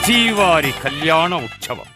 శ్రీవారి కళ్యాణ ఉత్సవం.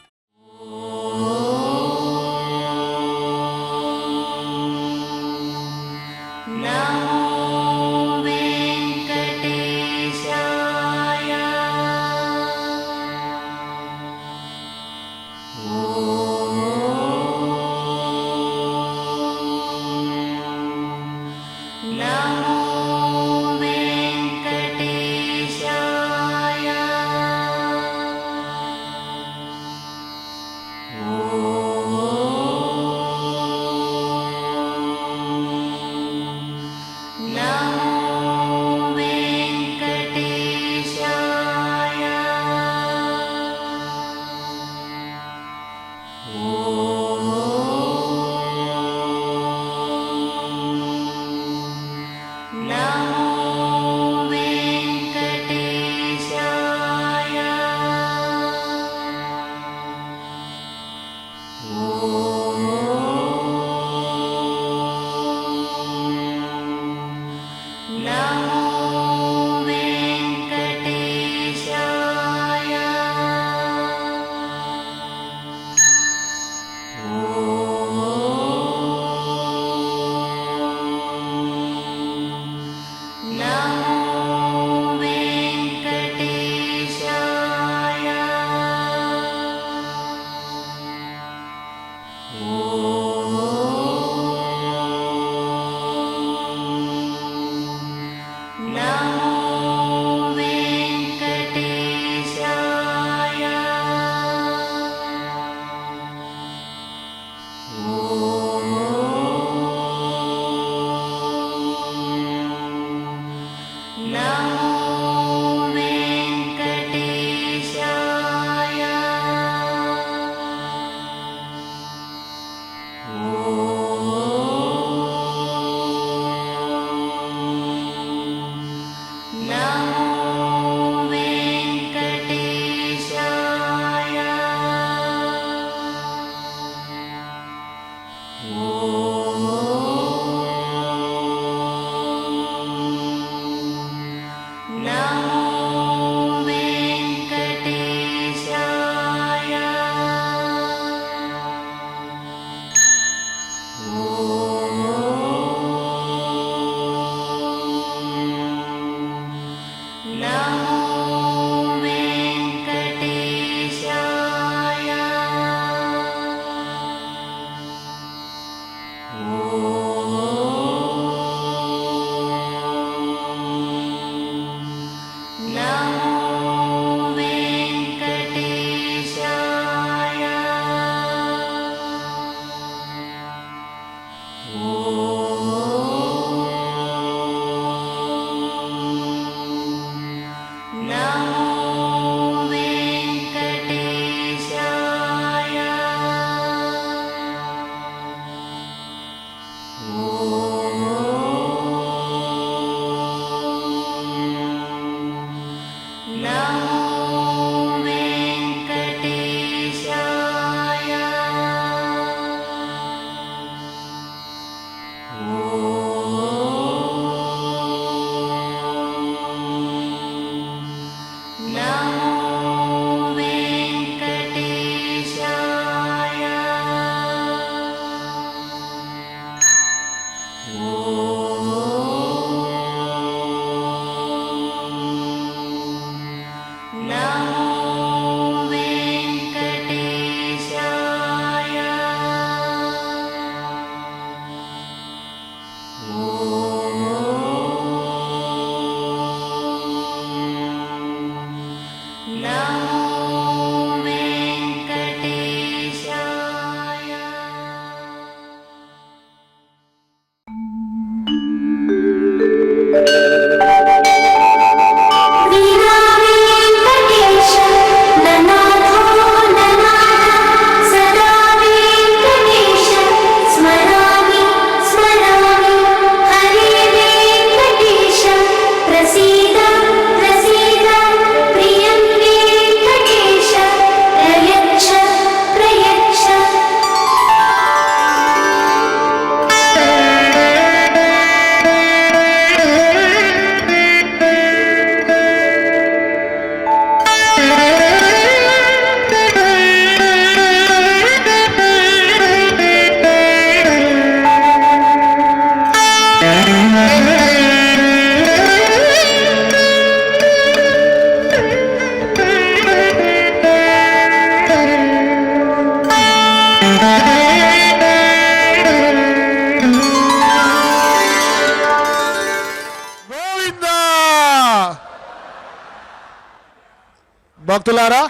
భక్తులారా,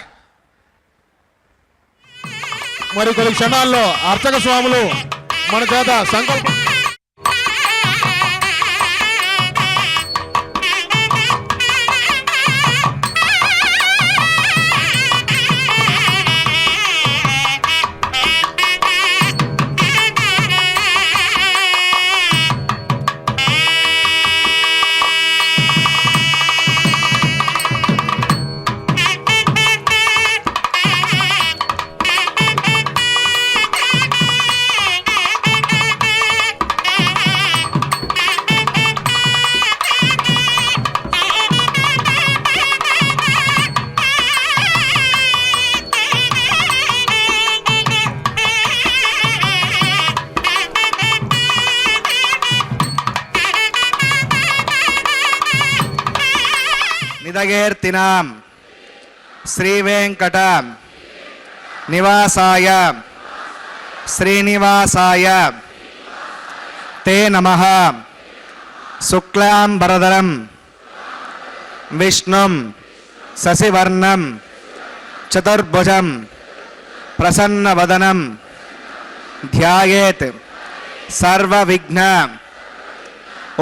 మరి కొన్ని క్షణాల్లో అర్చక స్వాములు మన చేత సంకల్పం నిదగేర్తినాం శ్రీవేంకట నివాసాయ శ్రీనివాసాయ తే నమః. శుక్లాంబరధరం విష్ణుం శశివర్ణం చతుర్భుజం ప్రసన్నవదనం ధ్యాయేత్ సర్వవిఘ్న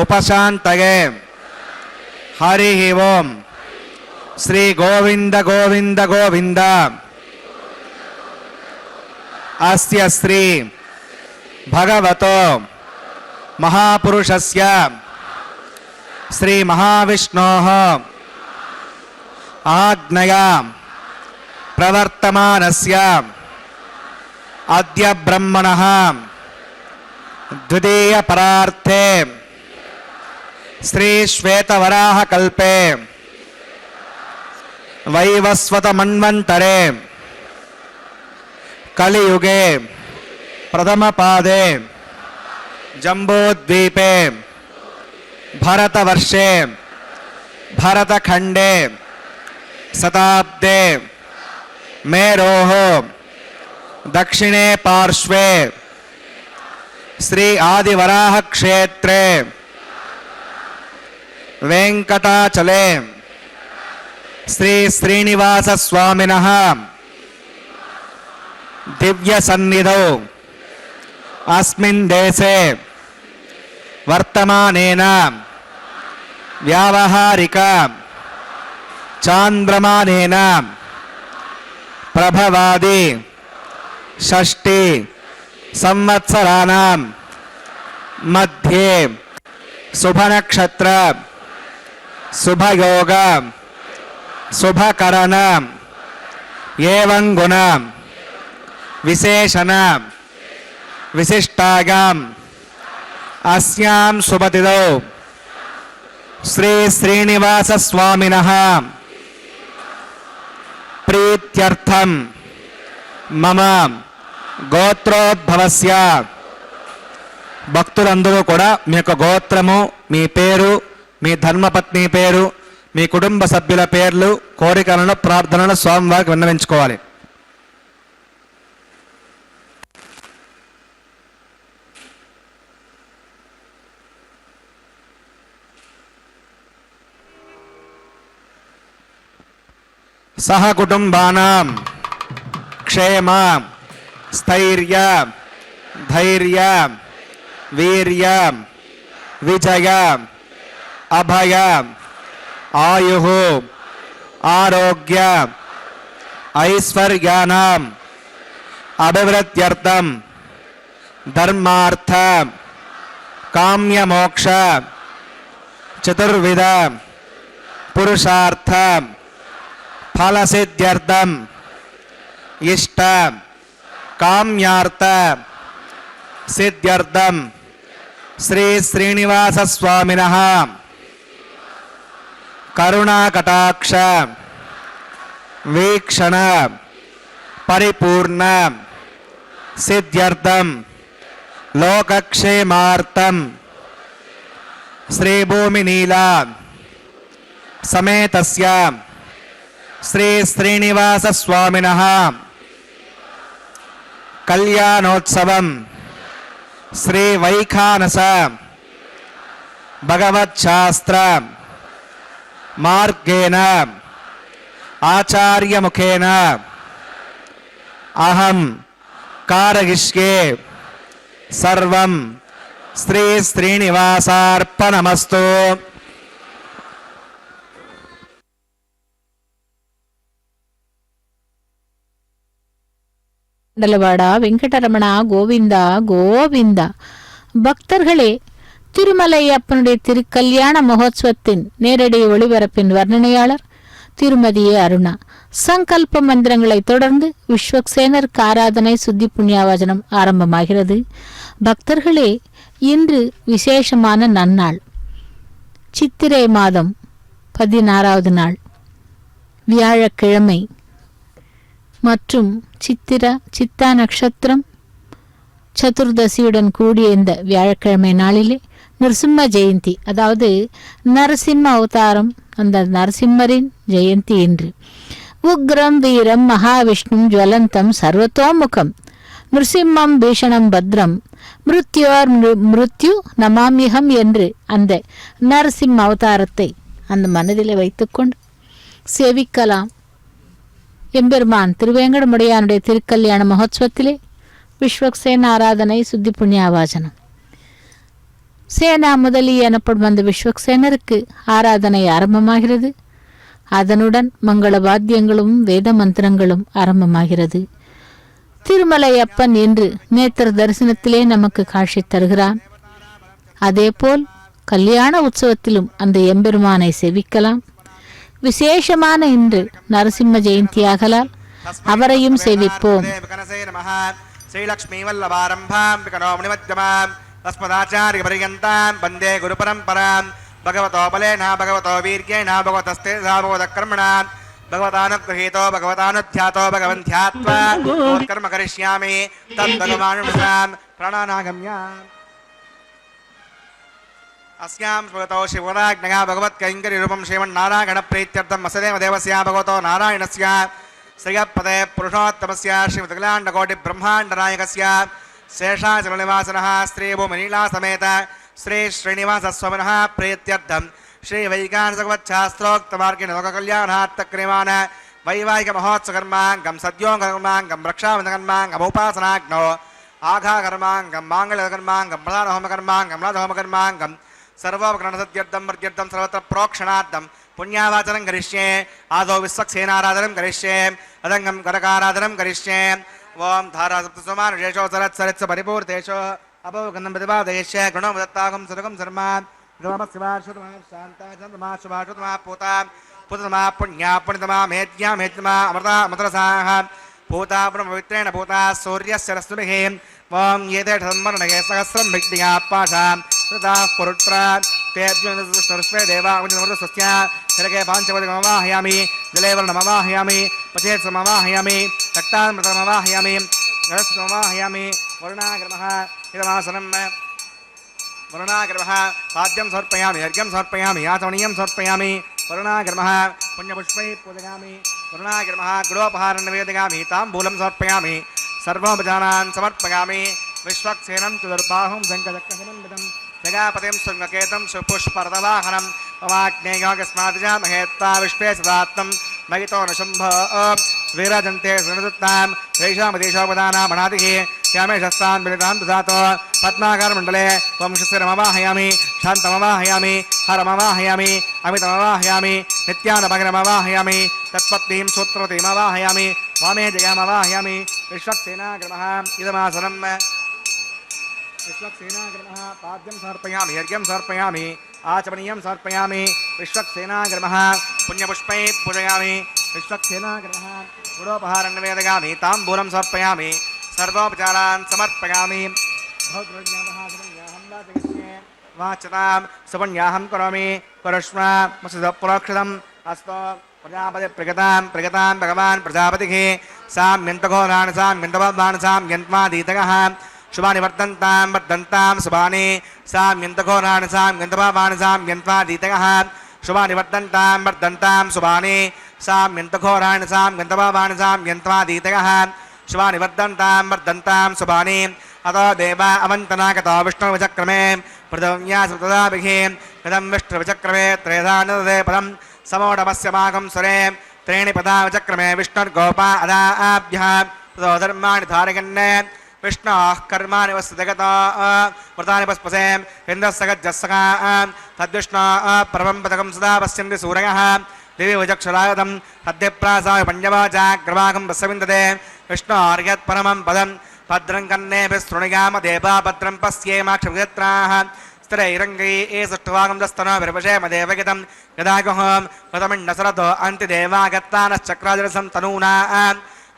ఉపశాంతయే. హరి ఓం. శ్రీ గోవింద గోవింద గోవింద. అస్య శ్రీ భగవతో మహాపురుషస్య శ్రీ మహావిష్ణోః ఆజ్ఞయా ప్రవర్తమానస్య అద్య బ్రహ్మణః ద్వితీయ పరార్థే శ్రీ శ్వేతవరాహ కల్పే వైవస్వత మన్వంతరే కలియుగే ప్రథమ పాదే జంబూద్వీపే భరతవర్షే భరతఖండే శతాబ్దే మేరోః దక్షిణే పార్శ్వే శ్రీ ఆదివరాహ క్షేత్రే వెంకటాచలే శ్రీ శ్రీనివాస స్వామినః దివ్య సన్నిధౌ అస్మిన్ దేశే వర్తమానేన వ్యావహారిక చాంద్రమానేన ప్రభవాది షష్ఠి సంవత్సరాణం మధ్యే శుభనక్షత్ర శుభయోగ శుభకరణ ఏవం గుణ విశేషణ విశిష్టాయాం అస్యాం శుభతిథౌ శ్రీ శ్రీనివాస స్వామినః ప్రీత్యర్థం మమ గోత్రోద్భవస్య. భక్తులందరూ కూడా మీ యొక్క గోత్రము, మీ పేరు, మీ ధర్మపత్ని పేరు, మీ కుటుంబ సభ్యుల పేర్లు, కోరికలను, ప్రార్థనలను స్వామివారికి విన్నవించుకోవాలి. సహ కుటుంబానాం క్షేమ స్థైర్య ధైర్య వీర్య విజయ అభయ ఆయుః ఆరోగ్య ఐశ్వర్యానాం అభివృద్ధ్యర్థం ధర్మార్థ కామ్యమోక్ష చతుర్విధ పురుషార్థ ఫలసిద్ధ్యర్థం ఇష్ట కామ్యార్థ సిద్ధ్యర్థం శ్రీ శ్రీనివాస స్వామినః కరుణాకటాక్ష వీక్షణ పరిపూర్ణ సిద్ధ్యర్థం లోకక్షేమార్థం శ్రీభూమినీలా సమేతస్య శ్రీ శ్రీనివాస స్వామినః కళ్యాణోత్సవం శ్రీ వైఖానస భగవచ్శాస్త్ర మార్గేణ आचार्य मुखेन अहम कारयिष्ये सर्वं श्री श्रीनिवासार्पणमस्तु. டலவாடா வெங்கடரமணா கோவிந்தா கோவிந்தா. பக்தர்களே, திருமலை அப்பனுடைய திருக்கல்யாண மகோத்சவத்தின் நேரடி ஒளிபரப்பின் வர்ணனையாளர் திருமதி அருணா. சங்கல்ப மந்திரங்களை தொடர்ந்து விஸ்வக்சேனருக்கு ஆராதனை சுத்தி புண்ணியாவாசனம் ஆரம்பமாகிறது. பக்தர்களே, இன்று விசேஷமான நன்னாள், சித்திரை மாதம் 16வது நாள் வியாழக்கிழமை மற்றும் சித்தா நட்சத்திரம் சதுர்தசியுடன் கூடிய இந்த வியாழக்கிழமை நாளிலே நரசிம்ம ஜெயந்தி, அதாவது நரசிம்ம அவதாரம், அந்த நரசிம்மரின் ஜெயந்தி இன்று. உக்ரம் வீரம் மகாவிஷ்ணும் ஜுவலந்தம் சர்வத்தோமுகம் நிருசிம்மம் பீஷணம் பத்ரம் மிருத்யோர் மிருத்யு நமாமியகம் என்று அந்த நரசிம்ம அவதாரத்தை அந்த மனதிலே வைத்துக்கொண்டு சேவிக்கலாம். எம்பெருமான் திருவேங்கடமுடையானுடைய திருக்கல்யாண மகோத்சவத்திலே விஸ்வக்சேன ஆராதனை சுத்தி புண்ணியாவாசனம். சேனா முதலி எனப்படும் அந்த விஸ்வக்சேனருக்கு ஆராதனை ஆரம்பமாகிறது. அதனுடன் மங்கள வாத்தியங்களும் வேத மந்திரங்களும் ஆரம்பமாகிறது. திருமலை அப்பன் என்று நேத்திர தரிசனத்திலே நமக்கு காட்சி தருகிறான். அதேபோல் கல்யாண உற்சவத்திலும் அந்த எம்பெருமானை சேவிக்கலாம். விசேஷமான இன்று நரசிம்ம ஜெயந்தியாகலால் அவரையும் சேவிப்போம். ஸ்ரீலக்ஷ்மீ வல்லபாரம்பாம் விகனோமணிமத்யமாம் தஸ்மதாச்சாரிய பரியந்தாம் வந்தே குரு பரம்பராம். பகவதோ பலேன பகவதோ வீர்யேண பகவதஸ்தே சாபவத கர்மணா பகவதானுக்ரஹீதோ பகவதானுத்யாதோ பகவந்த்யாத்வா கர்ம கரிஷ்யாமி தத் பகவானுஷாம் பிரணாநாகம்யாம். अस्यां स्मृतौ शिवराज्ञया भगवत्कैङ्कर्यरूपं श्रीमन्नारायणप्रीत्यर्थम् असदेव देवस्य भगवतो नारायणस्य श्रियपदे पुरुषोत्तमस्य श्रीमद्कल्याण्डकोटिब्रह्माण्डनायकस्य शेषाचलनिवासनः श्रीभूमनीलासमेत श्री श्रीनिवासस्वामिनः प्रीत्यर्थं श्रीवैकानसभगवच्छास्त्रोक्तमार्गेण लोककल्याणार्थक्रियमाण वैवाहिकमहोत्सवकर्माङ्गं सद्योङ्गकर्माङ्गं रक्षाबन्धकर्माङ्गमुपासनाग्नौ आघाकर्माङ्गं माङ्गल्यकर्माङ्गं प्रधानहोमकर्माङ्गं नाथहोमकर्माङ्गं सर्वोपकरणसत्यर्थं प्रत्यर्थं सर्वत्र प्रोक्षणार्थं पुण्यावाचनं करिष्ये. आदौ विश्वक्सेनाराधनं करिष्ये, अदङ्गं करकाराधनं करिष्ये. ओं धारासप्तसोमानुशेषो सरत्सरित्स परिपूर्तेषु अपौगन्धं प्रतिपादयिष्ये. गुणोपदत्तागं सुरगं शर्मा शान्ता पूता पुतमा पुण्या पुण्यतमा मेद्या मेद्यमा अमृता अमृतरसाः भूता ब्रह्मवित्रेण भूता सूर्यस्य रश्मिभिः ओं एते धर्मर्णये सहस्रं विद्या पाशां तथा पुरुत्रा तेभ्यस्वे देवामृतस्वस्य हिरके पाञ्चपदिकमवाहयामि जले वर्णमवाहयामि पथेत्समवाहयामि रक्तामृतमवाहयामि गणस्मवाहयामि वरुणाग्रमः हिरवासनं वरुणाग्रमः पाद्यं समर्पयामि अर्घ्यं समर्पयामि आचमनीयं समर्पयामि वरुणाग्रमः पुण्यपुष्पैः पूजयामि वरुणाग्रमः गुडोपहारं निवेदयामि ताम्बूलं समर्पयामि सर्वोपचारान् समर्पयामि विश्वक्सेनं चतुर्बाहुं शङ्खचक्रसमन्वितं जगापतिं शृङ्गकेतं सुपुष्परदवाहनं ममाग्नेयोगस्मादिजामहेत्ता विश्वे सदात्तं महितो न शुम्भ वीरजन्ते सुनदुत्तां तेषामदेशोपदानामणादिः श्यामेशस्तान् मिलितान् ददातो पद्माकारमण्डले वंशस्थिरमवाहयामि शान्तमवाहयामि हरमवाहयामि अमितमवाहयामि नित्यानभगनमवाहयामि तत्पत्नीं सूत्रवतीमवाहयामि वामे जयामवाहयामि विश्वक्सेनाग्रमः इदमासनं विश्वक्सेनाग्रमः पाद्यं समर्पयामि अर्घ्यं समर्पयामि आचमनीयं समर्पयामि विश्वक्सेनाग्रमः पुण्यपुष्पैः पूजयामि विश्वक्सेनाग्रमः गुडोपहारं निवेदयामि ताम्बूलं समर्पयामि सर्वोपचारान् समर्पयामि वाचतां सुपुण्याहं करोमि कुरुष्व पुरोक्षितम् अस्तु प्रजापति प्रगतां भगवान् प्रजापतिः साम्यन्तघोरान् साम्यन्तभवान् साम्यन्त्वादीतकः शुभानि वर्धन्तां शुभानि साम्यन्तघोरान् साम्यन्तभवान् साम्यन्त्वादीतकः शुभानि वर्धन्तां शुभानि साम्यन्तघोरान् साम्यन्तभवान् साम्यन्त्वादीतकः शुभानि वर्धन्तां शुभानि अतो देवा अवन्तनागतो विष्णुविचक्रमे पृथिव्यासुतदाभिः कथं विष्णुविचक्रमे त्रयधा नदते पदं समोढमस्य मागं सुरे त्रीणि पदावचक्रमे विष्णुर्गोपा अदाभ्यः ततो धर्माणि धारयन् विष्णोः कर्माणि वस्तुतगताः व्रतानि पस्पसे इन्द्रस्सगज्जस्सखा तद्विष्णोः परमं पदकं सदा पश्यन्ति सूरयः दिवि वचक्षुरागतं तद्विप्रासाय पञ्चवाचाग्रवाकं वस्सविन्दते विष्णोर्यत् परमं पदं भद्रं कन्नेभिः शृणुयाम देवा भद्रं पश्येमाक्षभित्राः स्थिरैरङ्गैः सुष्ठुवागं दस्तनोभिर्वशेम देवगितं यदागुहं गतमिण्डसरतो अन्तिदेवागत्तानश्चक्राजरसं तनूना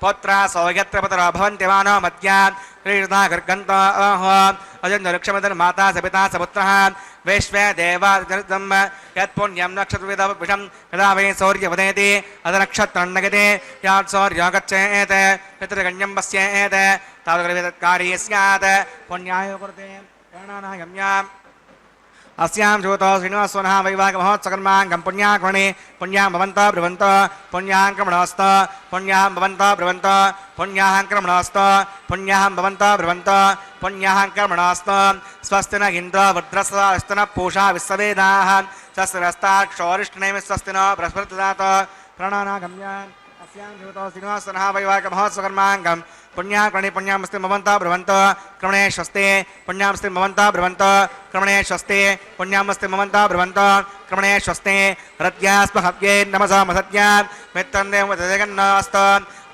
पौत्रा सौयत्र पतरो भवन्ति मानो मद्या क्रीडता गर्गन्तोः अजन्यवृक्षमदर्माता सपिता सपुत्रः वैश्वे देवाजनितं यत्पुण्यं नक्षत्रविदविषं यदा वै सौर्यवदेति अदनक्षत्रन्नगते यात् सौर्यो गच्छेत् यत्र गण्यं पश्येत् तावद् स्यात् पुण्याय कृते प्राणानागम्याम् अस्यां ज्योतो श्रीनिवासोनः वैवाहिकमहोत्सवकर्माङ्गं पुण्याक्रमणे पुण्यां भवन्तः ब्रुवन्तः पुण्याङ्क्रमणोऽस्तु पुण्यां भवन्तः ब्रुवन्तः पुण्याङ्क्रमणोऽस्तु पुण्यां भवन्तः ब्रुवन्तः पुण्याङ्क्रमणोऽस्तु स्वस्ति न इन्द्रो वृद्रस्वस्ति न पूषा विश्ववेदाः स्वस्ति नस्ताक्षोरिष्टनेमि स्वस्ति न बृहस्पतिदातो प्राणानागम्यान् अस्यां ज्योतो श्रीनिवासोनः वैवाहिकमहोत्सवकर्माङ्गं पुण्याक्रमणे पुण्यामस्ति भवन्तः ब्रुवन्तः क्रमणे स्वस्ति पुण्यामस्ति भवन्तः ब्रुवन्तः क्रमणे स्वस्ति पुण्यामस्ति भवन्तः ब्रुवन्तः क्रमणे स्वस्ति हृद्यास्म हव्ये नमसा मसद्या मित्रन्देवजगन्नास्त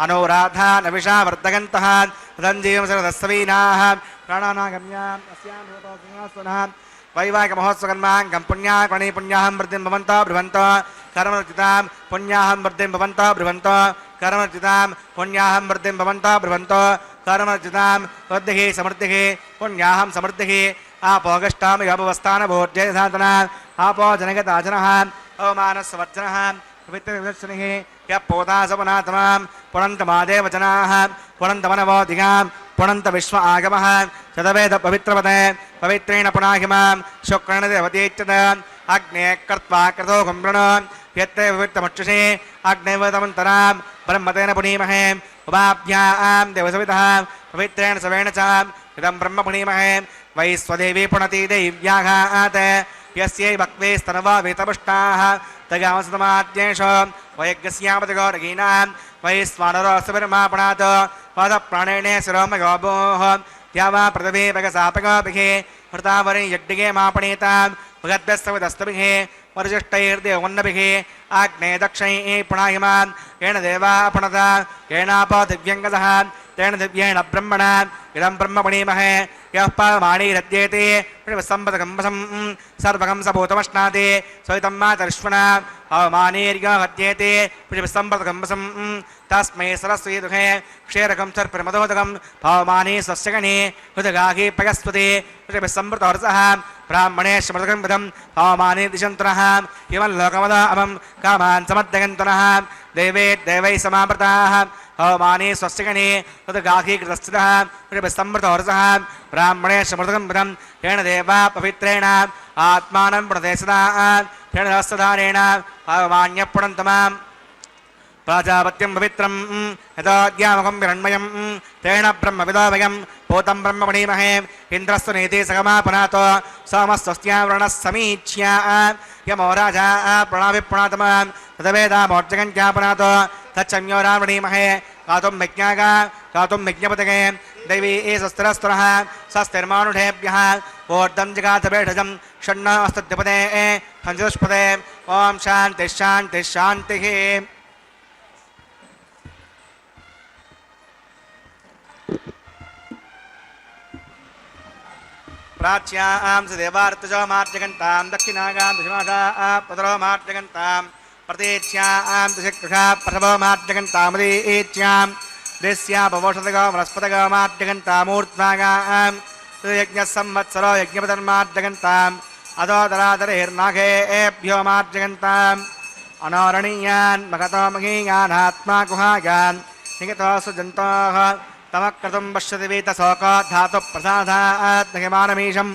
अनुराधा नविषा वर्धगन्तः तदञ्जीवसरदस्वीनाः प्राणानागम्याम् अस्यां भूतो श्रीनिवासोनः वैवाहिकमहोत्सवकर्माङ्गं पुण्याक्रमणे पुण्याहं वृद्धिं भवन्तः ब्रुवन्तः कर्मर्जितां पुण्याहं वृद्धिं भवन्तः ब्रुवन्तः कर्मर्जितां पुण्याहं वृद्धिं भवन्तः ब्रुवन्तः कर्मर्जितां वृद्धिः समृद्धिः पुण्याहं समृद्धिः आपोगष्टां योपवस्थानभोज्यसाधना आपो जनगताजनः अवमानस्वर्जनः पवित्रविदर्शनिः यः पोतासपनातमां पुणन्तमादेव जनाः पुणन्तमनवोधिगां पुणन्त विश्व आगमः शतवेद पवित्रवते पवित्रेण पुनाहिमां शुक्रेण देवतीच्यत अग्ने कर्त्वा कृतो कुम्भृण यत्ते पवित्रमक्षुषे अग्नेवतमन्तरां ब्रह्मतेन पुनीमहे उपाभ्यां देवसवितः पवित्रेण सवेण च इदं ब्रह्म पुनीमहे वै स्वदेवी पुणति दैव्याघात् यस्यै भक्त्वे स्तनवा वेतपुष्टाः तगामसतमाद्येष वयज्ञस्यामतगौरगीनां वै स्वानरोऽसुभिर्मापणात् पादप्राणेने शिरोमयोभोः द्यावा पृथिवी भगसापगोभिः हृतावरि यज्ञिगे मापणीतां भगद्भ्यस्तविदस्तभिः वरिशिष्टैर्देवन्नभिः आग्ने दक्षैः पुणाहिमां येन देवा पुणता येनापो दिव्यङ्गतः तेन दिव्येण ब्रह्मणा इदं ब्रह्म पुणीमहे यः पामाणीरद्येते सम्पदकम्बसं सर्वकं सभूतमश्नाति सवितं मातरिष्वणा अवमानीर्यो हद्येते सम्पदकम्बसं तस्मै सरस्वती दुःखे क्षीरकं सर्पमदोदकं पवमानी स्वस्यगणे हृदगाही पयस्पति सम्मृतहर्षः ब्राह्मणे स्मृतकं विधं पवमानी दिशन्तनः इमं लोकमदा अमं कामान् समद्यगन्तनः देवे देवैः समावृताः अवमानी स्वस्यगणे हृदगाही कृतस्थितः सम्मृतहर्षः ब्राह्मणे स्मृतकं विधं येन देवा पवित्रेण आत्मानं पुणते सदा तेन हस्तधारेण अवमान्यपुणन्तमाम् प्राजापत्यं पवित्रं यथाज्ञामकं हिरण्मयं तेन ब्रह्मविदोभयं भूतं ब्रह्म पुणीमहे इन्द्रस्तु नीति सगमापनातो सोमस्वस्त्यावरणः समीक्ष्य यमो राजा प्रणाभिप्रणतमां तदवेदामोर्जगञ्ज्ञापनातो तच्चम्यो रावणीमहे गातुं यज्ञागा गातुं यज्ञपतगे दैवी स्वस्तिरस्तुनः स्वस्तिर्मानुषेभ्यः ऊर्ध्वं जगातभेषजं षण्णस्तद्विपदे पञ्चदुष्पदे ॐ शान्तिः शान्तिः शान्तिः प्राच्यां देवार्तजो मार्जगन्तां दक्षिणागां दशमाशाः पतरो मार्जगन्तां प्रतीच्यां दशकृषा प्रथमो मार्जगन्तामदीच्यां देस्या भवोषधगो वनस्पतगो मार्जगन्तामूर्ध्वागां यज्ञः संवत्सरो यज्ञपतन्मार्जगन्ताम् अधोदरादरेर्नाघेभ्यो मार्जगन्ताम् अनारणीयान् मगतो महीयानात्मा गुहायान् निगतो सुजन्तोः तमक्रतुं पश्यति वीतशोको धातुप्रसादात् महिमानमीशं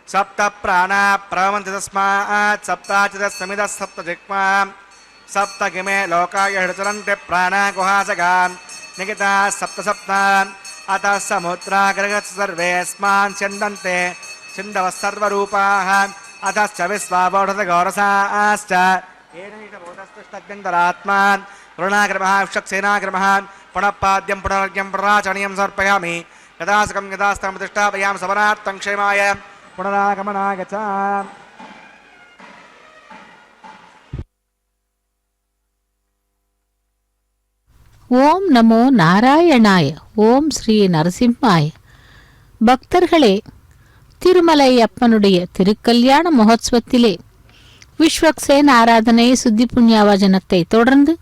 सप्त प्राणा प्रवन्ति तस्मात् सप्ताचितस्समिदः सप्तजिह्वा सप्त किमे लोकाय हृचरन्ति प्राणा गुहासगान् निगिताः सप्त सप्त अतः समुद्राग्रगत् सर्वेऽस्मान् स्यन्दन्ते सिन्धवः सर्वरूपाः अतश्च विश्वावोढतगौरसाश्च येनैकभूतस्तुष्टभ्यन्तरात्मान् वरुणाग्रमः विषक्सेनाग्रमः पुनःपाद्यं पुनर्घ्यं पुनराचरणीयं समर्पयामि यदासकं यदास्तं प्रतिष्ठापयामि समरार्थं क्षेमाय पुनरागमनाय च ஓம் நமோ நாராயணாய. ஓம் ஸ்ரீ நரசிம்மாய. பக்தர்களே, திருமலை அப்பனுடைய திருக்கல்யாண மகோத்சவத்திலே விஸ்வக்சேன் ஆராதனை சுத்தி புண்ணியாவஜனத்தை தொடர்ந்து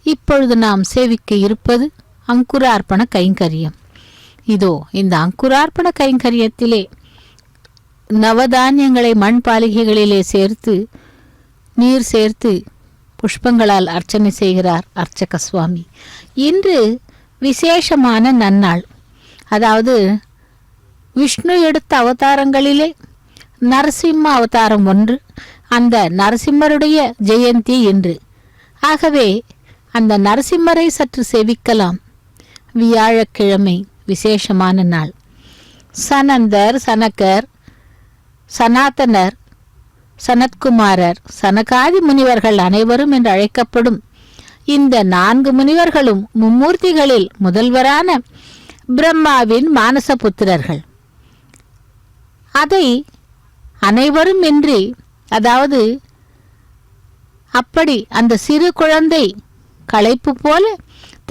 இப்பொழுது நாம் சேவிக்க இருப்பது அங்குரார்ப்பண கைங்கரியம். இதோ இந்த அங்குரார்ப்பண கைங்கரியத்திலே நவதானியங்களை மண் பாலிகைகளிலே சேர்த்து நீர் சேர்த்து புஷ்பங்களால் அர்ச்சனை செய்கிறார் அர்ச்சக சுவாமி. இன்று விசேஷமான நன்னாள். அதாவது விஷ்ணு எடுத்த அவதாரங்களிலே நரசிம்ம அவதாரம் ஒன்று. அந்த நரசிம்மருடைய ஜெயந்தி இன்று. ஆகவே அந்த நரசிம்மரை சற்று சேவிக்கலாம். வியாழக்கிழமை விசேஷமான நாள். சனந்தர், சனகர், சனாதனர், சனத்குமாரர், சனகாதி முனிவர்கள் அனைவரும் என்று அழைக்கப்படும் இந்த 4 முனிவர்களும் மும்மூர்த்திகளில் முதல்வரான பிரம்மாவின் மானசபுத்திரர்கள். அதை அனைவரும் இன்றி, அதாவது அப்படி அந்த சிறு குழந்தை களைப்பு போல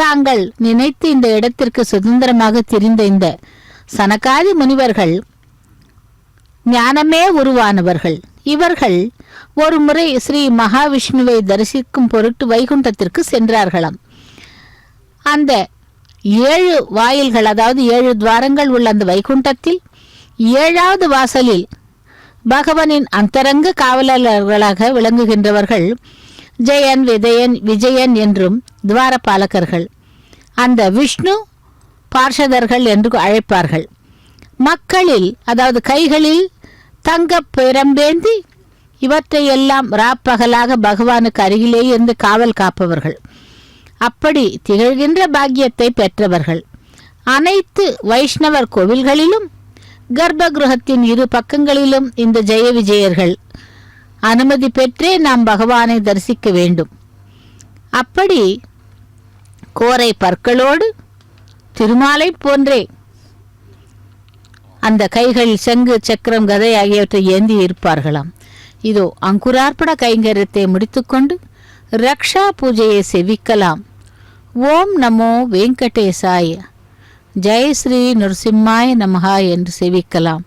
தாங்கள் நினைத்து இந்த இடத்திற்கு சுதந்திரமாக திரிந்த இந்த சனகாதி முனிவர்கள் ஞானமே உருவானவர்கள். இவர்கள் ஒரு முறை ஸ்ரீ மகாவிஷ்ணுவை தரிசிக்கும் பொருட்டு வைகுண்டத்திற்கு சென்றார்களாம். அந்த 7 வாயில்கள், அதாவது 7 துவாரங்கள் உள்ள அந்த வைகுண்டத்தில் 7வது வாசலில் பகவானின் அந்தரங்க காவலர்களாக விளங்குகின்றவர்கள் ஜெயன், விஜயன் என்றும் துவாரபாலகர்கள். அந்த விஷ்ணு பார்ஷதர்கள் என்று அழைப்பார்கள். மக்களில், அதாவது கைகளில் தங்க பிரம்பேந்தி இவற்றையெல்லாம் ராப்பகலாக பகவானுக்கு அருகிலே இருந்து காவல் காப்பவர்கள். அப்படி திகழ்கின்ற பாக்கியத்தை பெற்றவர்கள். அனைத்து வைஷ்ணவர் கோவில்களிலும் கர்ப்பகிருஹத்தின் 2 பக்கங்களிலும் இந்த ஜெய விஜயர்கள் அனுமதி பெற்றே நாம் பகவானை தரிசிக்க வேண்டும். அப்படி கோரை பற்களோடு திருமாலை போன்றே அந்த கைகள் சங்கு, சக்கரம், கதை ஆகியவற்றை ஏந்தி இருப்பார்களாம். இதோ அங்குரார்ப்பண கைங்கரியத்தை முடித்துக்கொண்டு ரக்ஷா பூஜையை செவிக்கலாம். ஓம் நமோ வெங்கடேசாய, ஜெய் ஸ்ரீ நரசிம்மாய நமஹா என்று செவிக்கலாம்.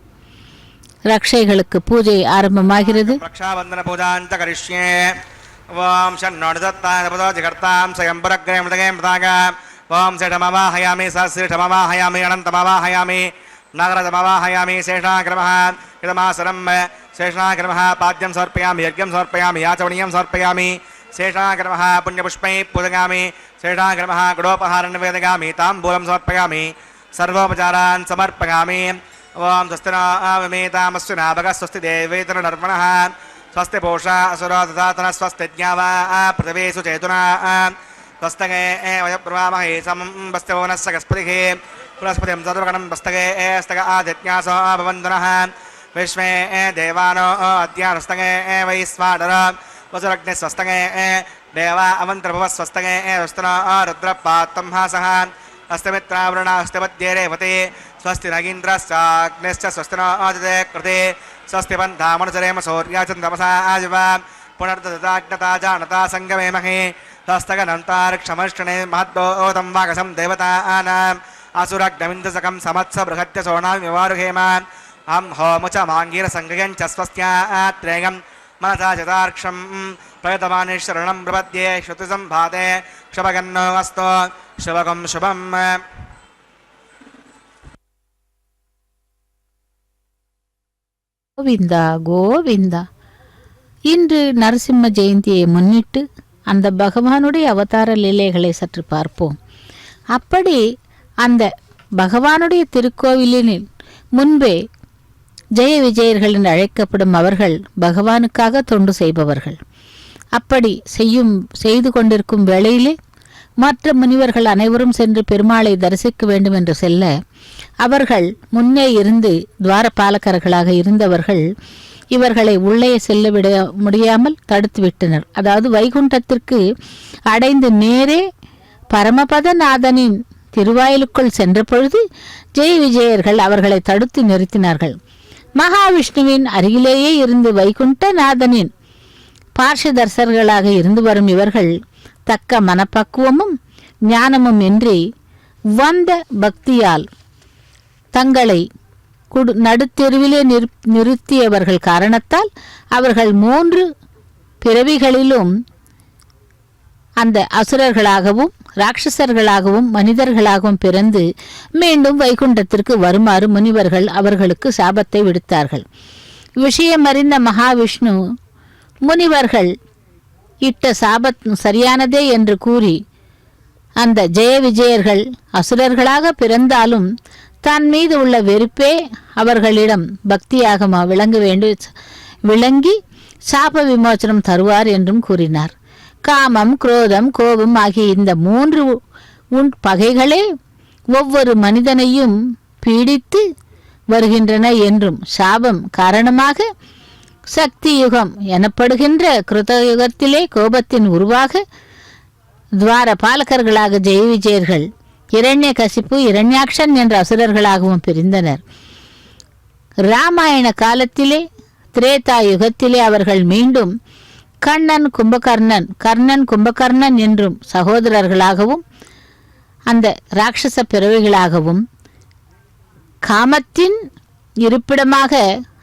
ரக்ஷைகளுக்கு பூஜை ஆரம்பமாகிறது. ரக்ஷாபந்தன பூஜாந்த கரிஷ்யே. ஓம் ஷண்ணோடுதத்தாய பதோ ஜகர்த்தாம் சயம்பரக்ரே மிருதகே மிருதாக. ஓம் சேஷமவாஹயாமி சஹஸ்ரேஷமவாஹயாமி அனந்தமவாஹயாமி நாகரதமவாஹயாமி சேஷாகிரமः இதமாசனம் சேஷாகிரமः பாத்யம் சமர்ப்பயாமி யஜ்ஞம் சமர்ப்பயாமி யாச்சவணியம் சமர்ப்பயாமி சேஷாகிரமः புண்ணியபுஷ்பை பூஜயாமி சேஷாகிரமः குடோபஹாரம் நிவேதயாமி தாம்பூலம் சமர்ப்பயாமி சர்வோபசாரான் சமர்ப்பயாமி. ஓம் ஸ்வஸ்தினாமேதாமஸ்வினா பகः ஸ்வஸ்தி தேவேதரநர்மணः ஸ்வஸ்தி பூஷா அசுரோ ததாதன ஸ்வஸ்தி ஞாவா பிரதவேசு சேதுனா ஸ்வஸ்தகே வயப்ரவாமஹே சமம் பஸ்தவோனஸ்ஸ கஸ்பதிஹே புரஸ்பதிம் சதுர்கணம் பஸ்தகே ஸ்தக ஆதித்யாசோ பவந்தனः விஸ்வே தேவானோ அத்யானஸ்தகே வைஸ்வாடர வசுரக்னி ஸ்வஸ்தகே தேவா அவந்திரபுவ ஸ்வஸ்தகே ஸ்வஸ்தனோ ருத்ரபாத்தம் ஹாசः அஸ்தமித்ராவருணா அஸ்தமத்யே ரேவதி ஸ்வஸ்தி நகீந்திரஸ்சாக்னிश्च ஸ்வஸ்தினோ ஆதிதே கிருதே ஸ்வஸ்தி பந்தாமனுசரேம சௌர்யாச்சந்திரமசா ஆஜிவா புனர்ததாக்னதா ஜானதா சங்கமேமஹே ஸ்வஸ்தகனந்தாரிக்ஷமர்ஷணே மஹத்தோதம் வாகசம் தேவதானாம் அசுரக்னமிந்தசகம் சமத்ஸ ப்ருஹத்ய சோணாம் விவாருஹேமான் அம் ஹோமுச்ச மாங்கீர சங்கயஞ்ச ஸ்வஸ்தியாத்ரேயம் மனசா சதார்க்ஷம் பிரயதமானே சரணம் பிரபத்யே ஸ்ருதி சம்பாதே க்ஷபகன்னோ அஸ்தோ சுபகம் சுபம். கோவிந்தா கோவிந்தா. இன்று நரசிம்ம ஜெயந்தியை முன்னிட்டு அந்த பகவானுடைய அவதார லீலைகளை சற்று பார்ப்போம். அப்படி அந்த பகவானுடைய திருக்கோவிலின் முன்பே ஜெய விஜயர்கள் என்று அழைக்கப்படும் அவர்கள் பகவானுக்காக தொண்டு செய்பவர்கள். அப்படி செய்து கொண்டிருக்கும் வேளையிலே மற்ற முனிவர்கள் அனைவரும் சென்று பெருமாளை தரிசிக்க வேண்டும் என்று செல்ல அவர்கள் முன்னே இருந்து துவாரபாலகர்களாக இருந்தவர்கள் இவர்களை உள்ளே செல்ல விட முடியாமல் தடுத்து விட்டனர். அதாவது வைகுண்டத்திற்கு அடைந்து நேரே பரமபதநாதனின் திருவாயிலுக்குள் சென்ற பொழுது ஜெய விஜயர்கள் அவர்களை தடுத்து நிறுத்தினார்கள். மகாவிஷ்ணுவின் அருகிலேயே இருந்து வைகுண்டநாதனின் பார்ஷதர்சர்களாக இருந்து வரும் இவர்கள் தக்க மனப்பக்குவமும் ஞானமும் இன்றி வந்த பக்தியால் தங்களை நடுத்தெருவிலே நிறுத்தியவர்கள் காரணத்தால் அவர்கள் 3 பிறவிகளிலும் அந்த அசுரர்களாகவும் ராட்சசர்களாகவும் மனிதர்களாகவும் பிறந்து மீண்டும் வைகுண்டத்திற்கு வருமாறு முனிவர்கள் அவர்களுக்கு சாபத்தை விடுத்தார்கள். விஷயம் அறிந்த மகாவிஷ்ணு முனிவர்கள் இட்ட சாபத் சரியானதே என்று கூறி அந்த ஜெய விஜயர்கள் அசுரர்களாக பிறந்தாலும் தன் மீது உள்ள வெறுப்பே அவர்களிடம் பக்தியாக விளங்கி சாப விமோசனம் தருவார் என்றும் கூறினார். காமம், குரோதம், கோபம் ஆகிய இந்த 3 பகைகளே ஒவ்வொரு மனிதனையும் பீடித்து வருகின்றன என்றும் சாபம் காரணமாக சக்தி யுகம் எனப்படுகின்ற கிருதயுகத்திலே கோபத்தின் உருவாக துவார பாலகர்களாக ஜெய விஜயர்கள் இரண்யகசிப்பு, இரண்யாக்ஷன் என்ற அசுரர்களாகவும் பிரிந்தனர். ராமாயண காலத்திலே திரேதா யுகத்திலே அவர்கள் மீண்டும் கர்ணன் கும்பகர்ணன் என்றும் சகோதரர்களாகவும் அந்த ராட்சச பிறவிகளாகவும் காமத்தின் இருப்பிடமாக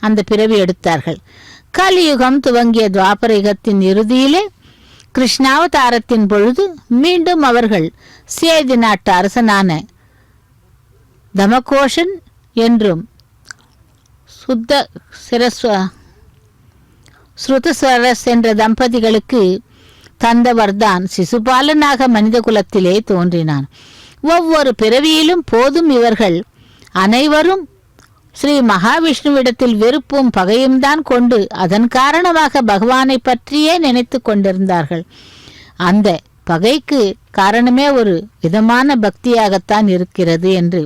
அந்த பிறவி எடுத்தார்கள். கலியுகம் துவங்கிய துவாபர யுகத்தின் இறுதியிலே கிருஷ்ணாவதாரத்தின் பொழுது மீண்டும் அவர்கள் சேதி நாட்டு அரசனான தமகோஷன் என்றும் ஸ்ருதஸ்வரஸ் என்ற தம்பதிகளுக்கு தந்தவர்தான் சிசுபாலனாக மனித குலத்திலே தோன்றினான். ஒவ்வொரு பிறவியிலும் போதும் இவர்கள் அனைவரும் ஸ்ரீ மகாவிஷ்ணுவிடத்தில் வெறுப்பும் பகையும் தான் கொண்டு அதன் காரணமாக பகவானை பற்றியே நினைத்து கொண்டிருந்தார்கள். அந்த பகைக்கு காரணமே ஒரு விதமான பக்தியாகத்தான் இருக்கிறது என்று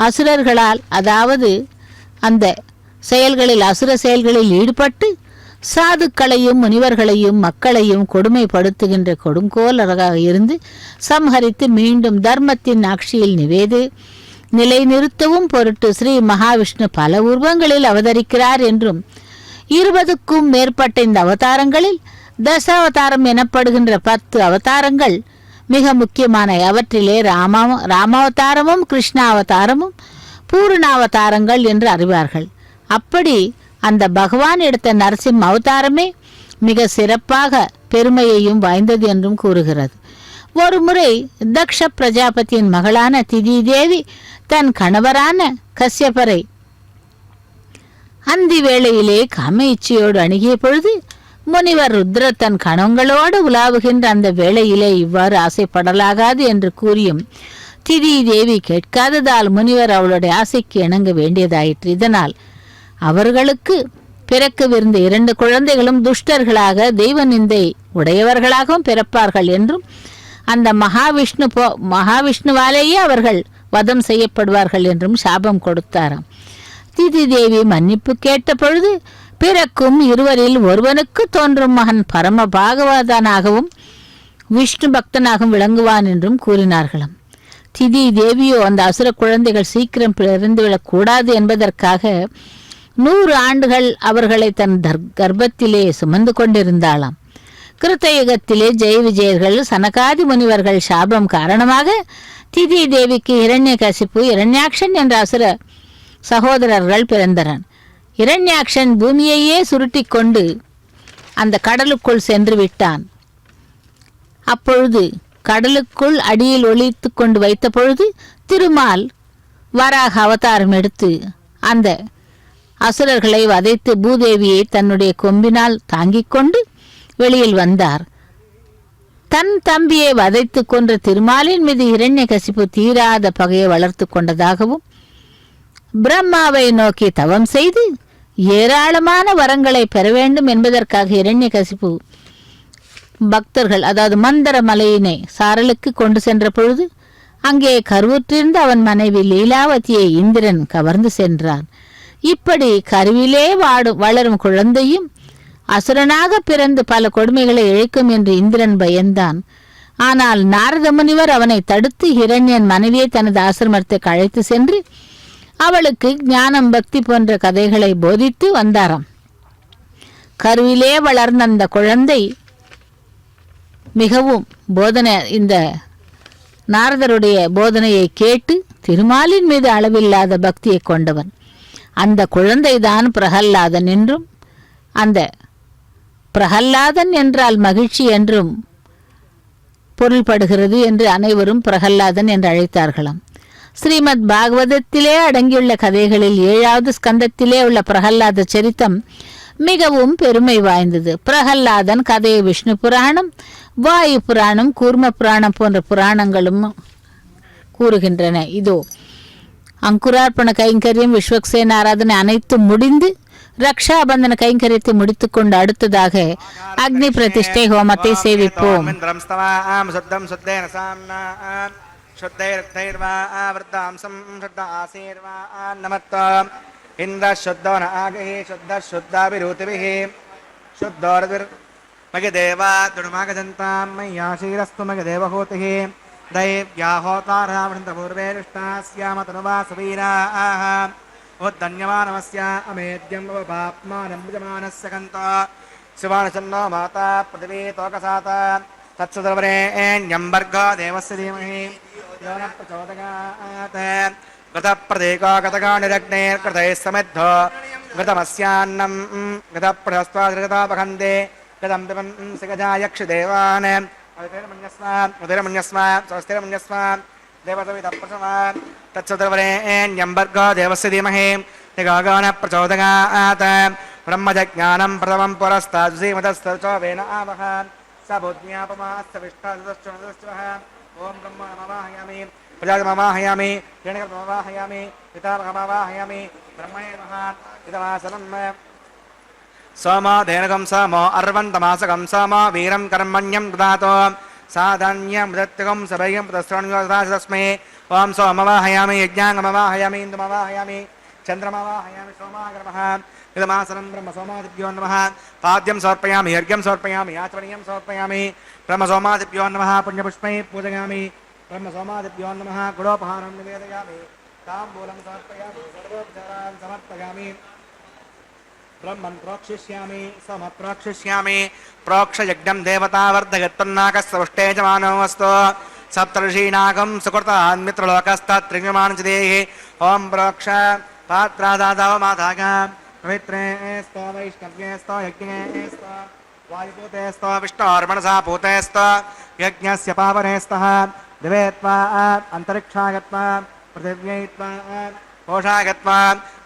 அசுரர்களால், அதாவது அந்த செயல்களில் அசுர செயல்களில் ஈடுபட்டு சாதுக்களையும் முனிவர்களையும் மக்களையும் கொடுமைப்படுத்துகின்ற கொடுங்கோலராக இருந்து சம்ஹரித்து மீண்டும் தர்மத்தின் ஆட்சியில் நிலைநிறுத்தவும் பொருட்டு ஸ்ரீ மகாவிஷ்ணு பல உருவங்களில் அவதரிக்கிறார் என்றும் 20க்கும் மேற்பட்ட இந்த அவதாரங்களில் தசாவதாரம் எனப்படுகின்ற 10 அவதாரங்கள் மிக முக்கியமான, அவற்றிலே ராமாவதாரமும் கிருஷ்ணாவதாரமும் பூர்ணாவதாரங்கள் என்று அறிவார்கள். அப்படி அந்த பகவான் எடுத்த நரசிம்ம அவதாரமே மிக சிறப்பாக பெருமையையும் வாய்ந்தது என்றும் கூறுகிறது. ஒரு முறை தக்ஷ பிரஜாபதியின் மகளான திதி தேவி தன் கணவரான கஸ்யபரை அந்தி வேளையிலே காம இச்சையோடு அணுகிய பொழுது முனிவர் ருத்ர தன் கணங்களோடு உலாவுகின்ற அந்த வேளையிலே இவ்வாறு ஆசைப்படலாகாது என்று கூறியும் திதி தேவி கேட்காததால் முனிவர் அவளுடைய ஆசைக்கு இணங்க வேண்டியதாயிற்று. இதனால் அவர்களுக்கு பிறக்கவிருந்த 2 குழந்தைகளும் துஷ்டர்களாக தெய்வ நிந்தை உடையவர்களாகவும் பிறப்பார்கள் என்றும் அந்த மகாவிஷ்ணுவாலேயே அவர்கள் வதம் செய்யப்படுவார்கள் என்றும் சாபம் கொடுத்தாராம். திதி தேவி மன்னிப்பு கேட்ட பொழுது பிறக்கும் 2வரில் ஒருவனுக்கு தோன்றும் மகன் பரம பாகவதனாகவும் விஷ்ணு பக்தனாகவும் விளங்குவான் என்றும் கூறினார்களாம். திதி தேவியோ அந்த அசுர குழந்தைகள் சீக்கிரம் பிறந்துவிடக் கூடாது என்பதற்காக 100 ஆண்டுகள் அவர்களை தன் கர்ப்பத்திலே சுமந்து கொண்டிருந்தாளாம். கிருத்தயுகத்திலே ஜெய விஜயர்கள் சனகாதி முனிவர்கள் சாபம் காரணமாக திதி தேவிக்கு இரண்யகசிப்பு, இரண்யாக்ஷன் என்ற அசுர சகோதரர்கள் பிறந்தனர். இரண்யாக்ஷன் பூமியையே சுருட்டி கொண்டு அந்த கடலுக்குள் சென்று விட்டான். அப்பொழுது கடலுக்குள் அடியில் ஒளித்து கொண்டு வைத்த பொழுது திருமால் வராக அவதாரம் எடுத்து அந்த அசுரர்களை வதைத்து பூதேவியை தன்னுடைய கொம்பினால் தாங்கிக் கொண்டு வெளியில் வந்தார். தன் தம்பியை வதைத்து கொன்ற திருமாலின் மீது இரண்யகசிப்பு தீராத பகையை வளர்த்து கொண்டதாகவும் பிரம்மாவை நோக்கி தவம் செய்து ஏராளமான வரங்களை பெற வேண்டும் என்பதற்காக இரண்யகசிப்பு பக்தர்கள், அதாவது மந்தர மலையினை சாரலுக்கு கொண்டு சென்ற பொழுது அங்கே கருவுற்றிருந்த அவன் மனைவி லீலாவதியை இந்திரன் கவர்ந்து சென்றான். இப்படி கருவிலே வளரும் குழந்தையும் அசுரனாக பிறந்து பல கொடுமைகளை இழைக்கும் என்று இந்திரன் பயந்தான். ஆனால் நாரத முனிவர் அவனை தடுத்து ஹிரண்யன் மனைவியை தனது ஆசிரமத்துக்கு அழைத்து சென்று அவளுக்கு ஞானம் பக்தி போன்ற கதைகளை போதித்து வந்தாராம். கருவிலே வளர்ந்த அந்த குழந்தை மிகவும் இந்த நாரதருடைய போதனையை கேட்டு திருமாலின் மீது அளவில்லாத பக்தியை கொண்டவன். அந்த குழந்தைதான் பிரகல்லாதன் என்றும், அந்த பிரகல்லாதன் என்றால் மகிழ்ச்சி என்றும் பொருள்படுகிறது என்று அனைவரும் பிரகல்லாதன் என்று அழைத்தார்களாம். ஸ்ரீமத் பாகவதத்திலே அடங்கியுள்ள கதைகளில் 7வது ஸ்கந்தத்திலே உள்ள பிரகல்லாத சரித்தம் மிகவும் பெருமை வாய்ந்தது. பிரகல்லாதன் கதையை விஷ்ணு புராணம், வாயு புராணம், கூர்ம புராணம் போன்ற புராணங்களும் கூறுகின்றன. இதோ அங்குரார்ப்பண கைங்கரியம், விஸ்வக்சேன ஆராதனை அனைத்தும் முடிந்து ரக்ஷாபந்தன கைங்கரியத்தை முடித்துக் கொண்டு அடுத்ததாக அக்னி பிரதிஷ்டை ஹோமத்தை சேவிப்போம். इंद्र शुद्धो न आगे शुद्ध शुद्धाभिरूतिभिः शुद्धोर्विर्मगदेवा दुर्मागजन्तां मय्याशीरस्तु मगदेवहोतिः दैव्याहोतारावृन्दपूर्वेष्टास्याम तनुवा सुवीराः उद्धन्यमानमस्य अमेद्यं पाप्मानं भुजमानस्य कन्तो शिवानचन्नो माता पृथिवी तोकसाता तत्सुतवरेण्यम्बर्गो देवस्य धीमहि यो न प्रचोदयात् गतप्रदेको गतगानिरग्नेर्कृतैः समिद्धो गतमस्यान्नं गतप्रहस्त्वादिगतापखन्दे गतं पिबन्सि गजायक्षदेवान् उदयमन्यस्म स्वस्तिरमन्यस्म देवतविदप्रसमा तत्सुतवरेण्यम्बर्गो देवस्य धीमहि निगागन प्रचोदयात् ब्रह्मजज्ञानं प्रथमं पुरस्ताद्सीमतस्तवेन आवह स बुद्ध्यापमास्य विष्टादुश्चः ॐ ब्रह्म नमवाहयामि प्रजामवाहयामि हिरण्यगर्भमवाहयामि पितामहमवाहयामि ब्रह्मणे नमः इदमासनं सोमोधेनकं सोमो अर्वन्तमासकं सोमो वीरं कर्मण्यं ददातो साधान्यमृत्यकं सभयं प्रतस्त्रण्योदासस्मै ॐ सोमवाहयामि यज्ञाङ्गमवाहयामि इन्दुमवाहयामि चन्द्रमवाहयामि सोमागर्भः इदमासनं ब्रह्म सोमादिभ्यो नमः पाद्यं समर्पयामि अर्घ्यं समर्पयामि आचमनीयं समर्पयामि ब्रह्म सोमादिभ्यो नमः पुण्यपुष्पैः पूजयामि ब्रह्म सोमादिभ्यो नमः गुडोपहारं निवेदयामि ताम्बूलं समर्पयामि सर्वोपचारान् समर्पयामि ब्रह्मन् प्रोक्षिष्यामि समप्रोक्षिष्यामि प्रोक्षयज्ञं देवतावर्धयत्पन्नाकस्सवष्टे च मानवस्तु सप्तर्षीनागं सुकृतान् मित्रलोकस्तत्त्रिव्यमानचिदेः ॐ प्रोक्ष पात्रादादव माधाग पवित्रे स्तो वैष्णव्ये स्तो यज्ञे स्तो वायुपूते स्तो विष्णोर्मणसा पूते स्तो यज्ञस्य पावने स्तः दिवे त्वा अन्तरिक्षागत्वा पृथिव्यै त्वा कोशागत्वा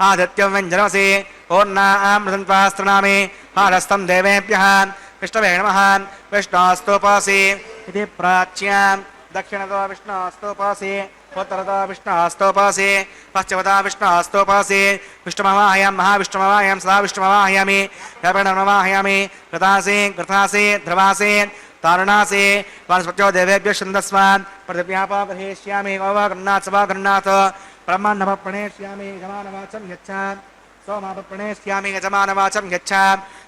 आदित्यं व्यञ्जनमसि ओर्णामृतन्त्वा स्तृणामि हारस्तं देवेभ्यः विष्णवे नमः विष्णोस्तोपासि इति प्राच्य दक्षिणतो विष्णोस्तोपासि उत्तरतो विष्णोस्तोपासि पश्चिमतो विष्णोस्तोपासि विष्णुमवाहयामि महाविष्णुमवाहयामि सदा विष्णुमवाहयामि कपिणमवाहयामि कृतासि कृतासि ध्रुवासि तारुणासि वनस्पत्यो देवेभ्यः छन्दस्वान् पृथिव्यापगृहीष्यामि गृह्णात् सभागृह्णात् ब्रह्माण्डमप्रणेष्यामि यजमानवाचं यच्छ सोमापप्रणेष्यामि यजमानवाचं यच्छ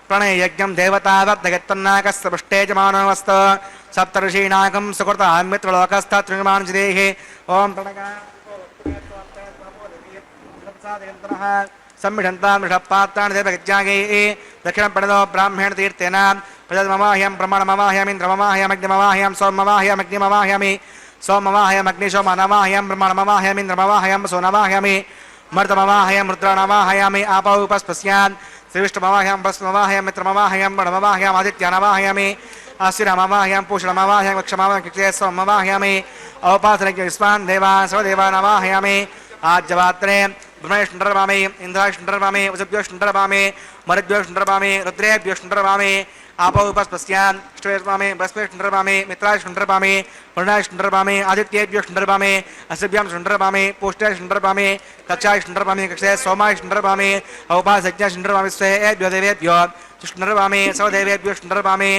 प्रणययज्ञं देवतावर्धयत्तन्नाकस्य पृष्ठे यजमानोऽस्तु सप्तर्षीणागं सुकृतान् मित्रलोकस्तत्त्रिविमानचिदेः ॐ प्रणगाः सम्मिषन्तां ऋषपात्राणि देवयज्ञागैः दक्षिणप्रणदो ब्राह्मण तीर्थेन प्रजमवाह्यं ब्रह्मणमवाह्यामि इन्द्रमवाह्यामग्निमवाह्यां सोममवाह्यामग्निमवाह्यामि सोमवाह्यमग्निशोमनवाह्यं ब्रह्मणमवाह्यामि इन्द्रमवाह्यं सोनवाह्यामि मर्दमवाह्यं रुद्रणवाह्यामि आपौपस्पस्यान् श्रीविष्णुमवाह्यं भस्मवाह्यं मित्रमवाह्यं वणमवाह्याम् आदित्यनवाह्यामि आशिरमवाह्यं पूषणमवाह्यं वक्षमवाह्यं सोमवाह्यामि औपासनज्ञविस्वान् देवान् सर्वदेवानवाह्यामि आज्यवात्रे ब्रह्मेष्णरवामि इन्द्राष्णरवामि वसुभ्योष्णरवामि मरुद्भ्योष्णरवामि रुद्रेभ्योष्णरवामि आपौपस्पस्यान् विष्णुवेष्णरवामि बृहस्पतिष्णरवामि मित्राष्णरवामि वरुणाष्णरवामि आदित्येभ्योष्णरवामि अस्भ्यां ष्णरवामि पूष्टेष्णरवामि कक्षाष्णरवामि कक्षे सोमाष्णरवामि औपासज्ञाष्णरवामि स्वेभ्यो देवेभ्यो ष्णरवामि सर्वदेवेभ्यो ष्णरवामि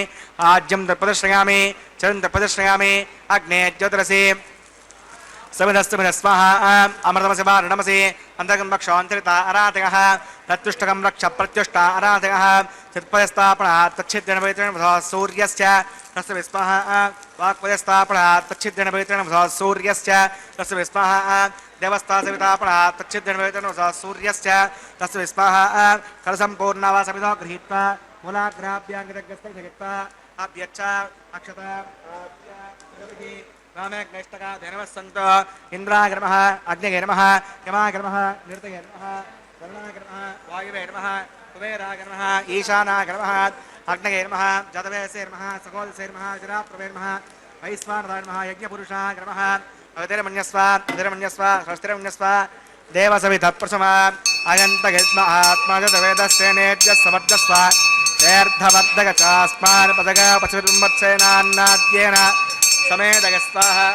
आज्यं प्रदर्शयामि चरं प्रदर्शयामि अग्ने ज्योतिरसि समिधस्तमिध स्वाहा अमृतमसि वारणमसि अन्तकं रक्षान्तरिता अराधकः प्रत्युष्टकं रक्ष प्रत्युष्टा अराधकः चित्पयस्थापनात् तच्छिद्रेण पवित्रेण सूर्यस्य तस्य विस्मः वाक्पयस्थापनात् तच्छिद्रेण पवित्रेण सूर्यस्य तस्य विस्मः देवस्थासवितापनात् तच्छिद्रेण पवित्रेण सूर्यस्य तस्य विस्मः कलसम्पूर्णा वा समिधो गृहीत्वा मूलाग्राभ्याङ्गितग्रस्तः अभ्यच्च अक्षता रामेष्टका धैर्यः सन्तो इन्द्राय नमः अग्नये नमः यमाय नमः निरतये नमः वरुणाय नमः वायुवे नमः कुबेराय नमः ईशानाय नमः अग्नये नमः जातवेदसे नमः सकोदसे नमः विराप्रवे नमः वैश्वानराय नमः यज्ञपुरुषाय नमः अवतिरमन्यस्व अवतिरमन्यस्व षष्ठिरमन्यस्व देवसवितत्प्रसमा अयन्तगेत्म आत्माजतवेदस्तेनेभ्यः समर्थस्व तीर्थवर्धकचास्मान् पदक पशुर्मत्सेनान्नाद्येन समेदग स्वाहा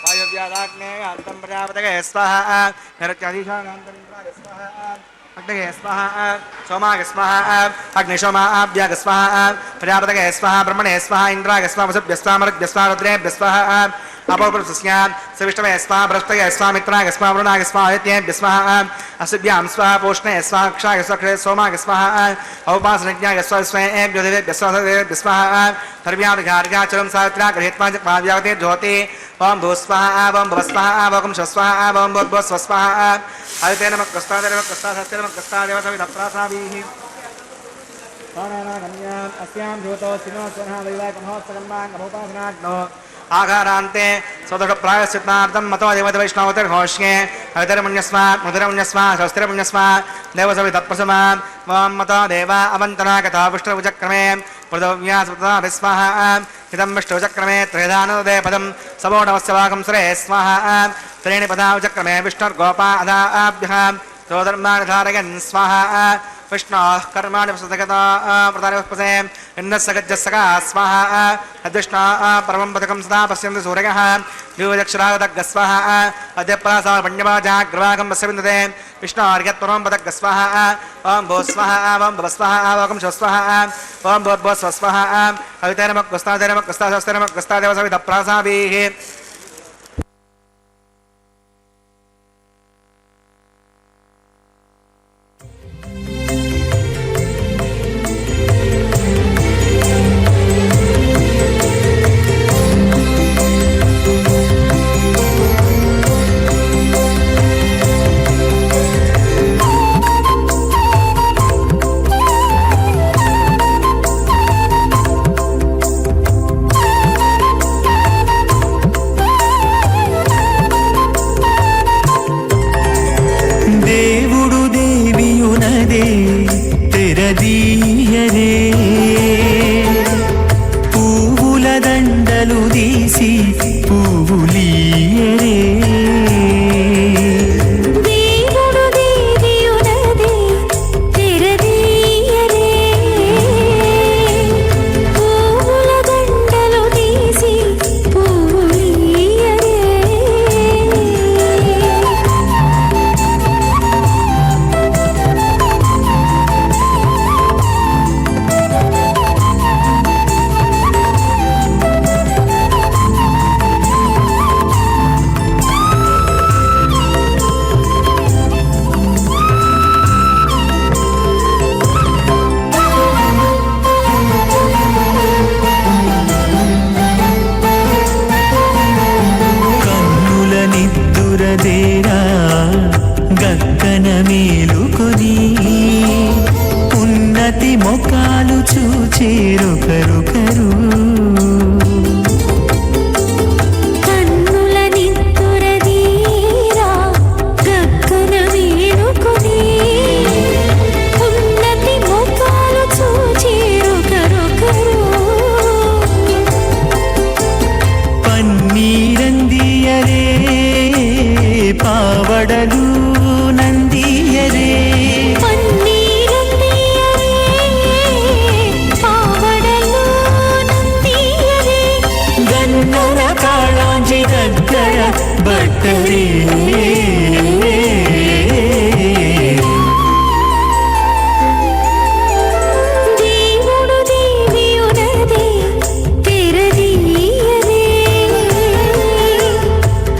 वायुव्यादाग्ने अन्तं प्रजापतये स्वाहा नरत्याधीशानान्तरिन्द्राय स्वाहा अग्नये स्वाहा सोमाय स्वाहा अग्निशोमाभ्याग स्वाहा प्रजापतये स्वाहा ब्रह्मणे स्वाहा इन्द्राय स्वाहा वसुभ्यः स्वाहा मरुद्भ्यः स्वाहा रुद्रेभ्यः स्वाहा अपोपुरुषस्यां सविष्टवे स्वाहा बृहस्पतये स्वाहा मित्राय स्वाहा वरुणाय स्वाहा आदित्येभ्यः स्वाहा असिभ्यां स्वाहा पोष्णे स्वाहा अक्षाय स्वाहा सोमाय स्वाहा औपासनज्ञाय स्वाहा स्वेभ्यो देवेभ्यः स्वाहा देवेभ्यः स्वाहा सर्व्याधिकार्याचलं सावित्र्या गृहीत्वा भाव्यावते ज्योति ओम भूस्वाहा ओम भवस्वाहा ओम शस्वाहा ओम भूस्वाहा आदित्य नमः कृष्णाय नमः कृष्णाय नमः कृष्णाय देव सवितप्रासाभिः तानानागम्याम् अस्यां ज्योतो सिनो स्वनः वैवाहिकमहोत्सवम्माङ्गमोपासनाग्नो आघारान्ते स्वदोष प्रायश्चित्तार्थं मतो देवतवैष्णवतिर्घोष्ये हवितरमुण्यस्वा मधुरमुण्यस्वा शस्त्रमुण्यस्वा देवसवितत्प्रसमा वां मतो देवा अवन्तना कथा विष्णुचक्रमे पृथव्यास्पृता विस्वाहा हितं विष्णुचक्रमे त्रिधानोदे पदं सवोढवस्य वाकं सुरे स्वाहा त्रीणि पदाचक्रमे विष्णुर्गोपा अदाभ्यः तोधर्माणि धारयन् स्वाहा विष्णोः कर्माणि प्रसदगता प्रदानवस्पसे इन्द्रस्सगज्जस्सका स्वाहा अद्विष्णाः परमं पदकं सदा पश्यन्ति सूर्यः द्विवचक्षरागतग्गः स्वाहा अद्यप्रासामपण्यवाजाग्रवाकं पश्य विन्दते विष्णोर्यत्परमं पदग्गः स्वाहा ॐ भो स्वाहा ॐ भवस्वाहा ॐ शस्वाहा ॐ भोर्भोस्वस्वाहा हविते नमः कृष्णाय नमः कृष्णाय नमः कृष्णादेव सवितप्रासाभिः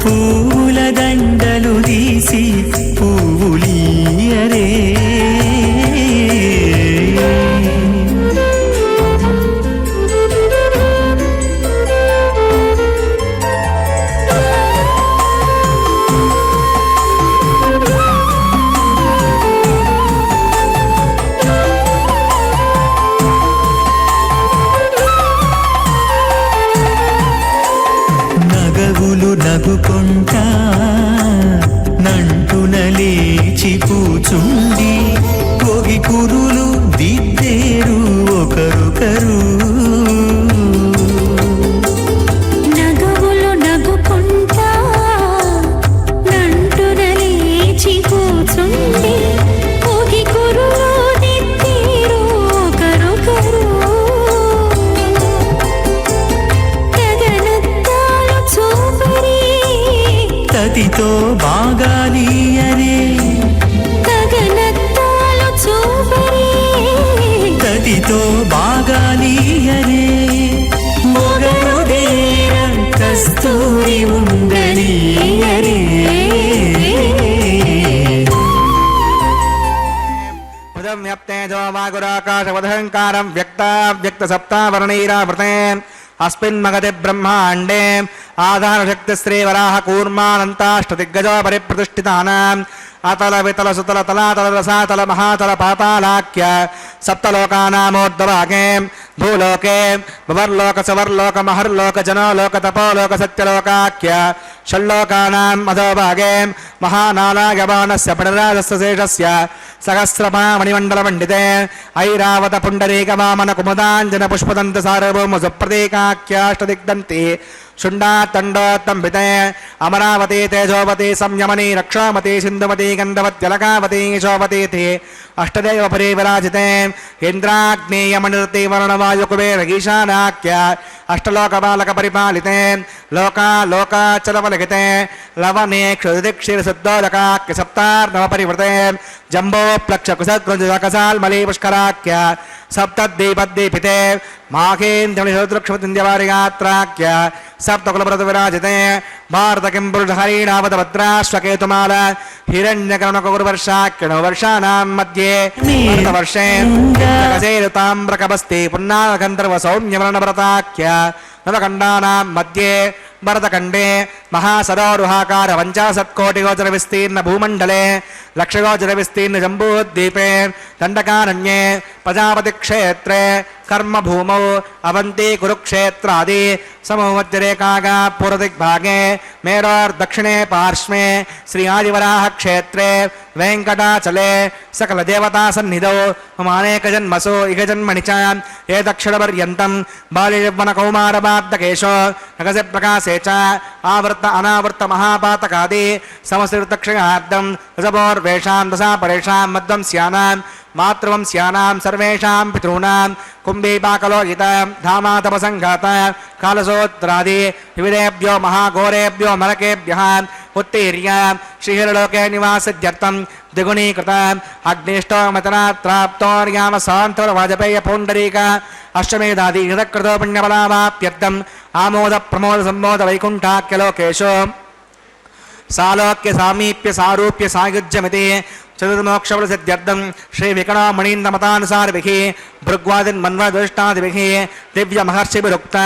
పూల నవ్వుకుంటా నంటున లేచి కూచుండి కోగి కురులు దిద్దేరు ఒకరొకరు నగవులు నవ్వుకుంటా నంటున లేచి కూచుండి కోగి కురులు దిద్దేరు ఒకరొకరు గగనత్తాలు చూపరి తతితో బాగాలీయరే గగనత్తాలు చూపరి తతితో బాగాలీయరే మొగరుదేర కస్తూరి ఉండనీయరే వ్యాప్తేజో వాగురాకాశవదహంకారం వ్యక్త సప్తావరణైరావృతే అస్మిన్మగతి బ్రహ్మాండే ఆధారశక్తిశ్రీవరాహ కూర్మానంతాష్టదిగ్గజో పరిప్రతిష్ఠితానాం అతల వితల సుతల తలాతల రసాతల మహాతల పాతాళాఖ్య సప్తలోకానామోర్ధభాగే భూలోకే భవర్లోక సవర్లోక మహర్లోక జనోలోక తపోలోక సత్యలోకాఖ్య షల్లోకానాం అధోభాగే మహానాలాయమానస్య పిడరాజస్య శేషస్య సహస్రపా మణిమండలమండితే ఐరావత పుండరీకవామన కుముదాంజన పుష్పదంత సార్వభౌమ సుప్రతీకాఖ్యాష్టదిగ్దంతి శుండాతండోత్తంబితే అమరావతి తేజోవతి సంయమని రక్షామతి సింధుమతి గంధవత్యలకావతి యశోవతీతి అష్టదేవ పరివిరాజితే ఇంద్రాగ్నేయమనిర్తి వరుణవాయుకుబేర ఈశానాఖ్య అష్టలోకబాలక పరిపాలితే లోకాచలవలగితే లవనే క్షుదిక్షీరసిద్ధోదకాఖ్య సప్తార్ణవ పరివృతే జంబోప్లక్ష కుశకసాల్మలీ పుష్కరాఖ్య సప్తద్వీపద్వీపితే మాఘేంద్రక్షమతింద్యవారిగాత్రాఖ్య సప్తకులవ్రత విరాజితే భారత కింపురుష హరీణావతభద్రాశ్వకేతుమాల హిరణ్యకరణకురువర్షాఖ్యణో వర్షానాం మధ్యే వర్షే తామ్రకబస్తి పున్నాగంధర్వ సౌమ్యవర్ణవ్రతాఖ్య నవఖండానాం మధ్యే భరతఖండే మహాసరోరుహాకార 50 గోచర విస్తీర్ణ భూమండలే లక్షగోచర విస్తీర్ణ జంబూద్వీపే దండకారణ్యే ప్రజాపతి క్షేత్రే కర్మభూమౌ అవంతి కురుక్షేత్రాది సమూహమధ్యరేఖాగా పూర్వదిగ్భాగే మేరోర్దక్షిణే పార్శ్వే శ్రీ ఆదివరాహ క్షేత్రే వెంకటాచలే సకల దేవతా సన్నిధౌ మమానేక జన్మసు ఇహ జన్మని చ ఏ దక్షిణపర్యంతం బాల్యవన కౌమారబాద్దకేశో నగసి ప్రకాశే చ ఆవర్త అనావర్త మహాపాతకాది సమశ్రితక్షయార్థం రజపోర్వేషాం దశాపరేషాం మధ్వంస్యానాం మాతృవంస్యానాం సర్వేషాం పితॄణాం కుంభీపాకలోహిత ధామాతపసంఘాత కాలసోత్రాది వివిధేభ్యో మహాఘోరేభ్యో మలకేభ్యః ఉత్తీర్య శ్రీహరిలోకే నివాసిత్యర్థం ద్విగుణీకృత అగ్నిష్టోమతనాత్రాప్తోర్యామ సాంతర వాజపేయ పౌండరీక అష్టమేధాది హృతకృతో పుణ్యబలావాప్యర్థం ఆమోద ప్రమోద సంబోధ వైకుంఠాఖ్యలోకేశో సాలోక్య సామీప్య సారూప్య సాయుజ్యమితి చతుర్మోక్షఫలసిద్ధ్యర్థం శ్రీ వికటామణీంద్రమతానుసారిభిః భృగ్వాదిన్మన్వదృష్టాదిభిః దివ్య మహర్షిభిరుక్త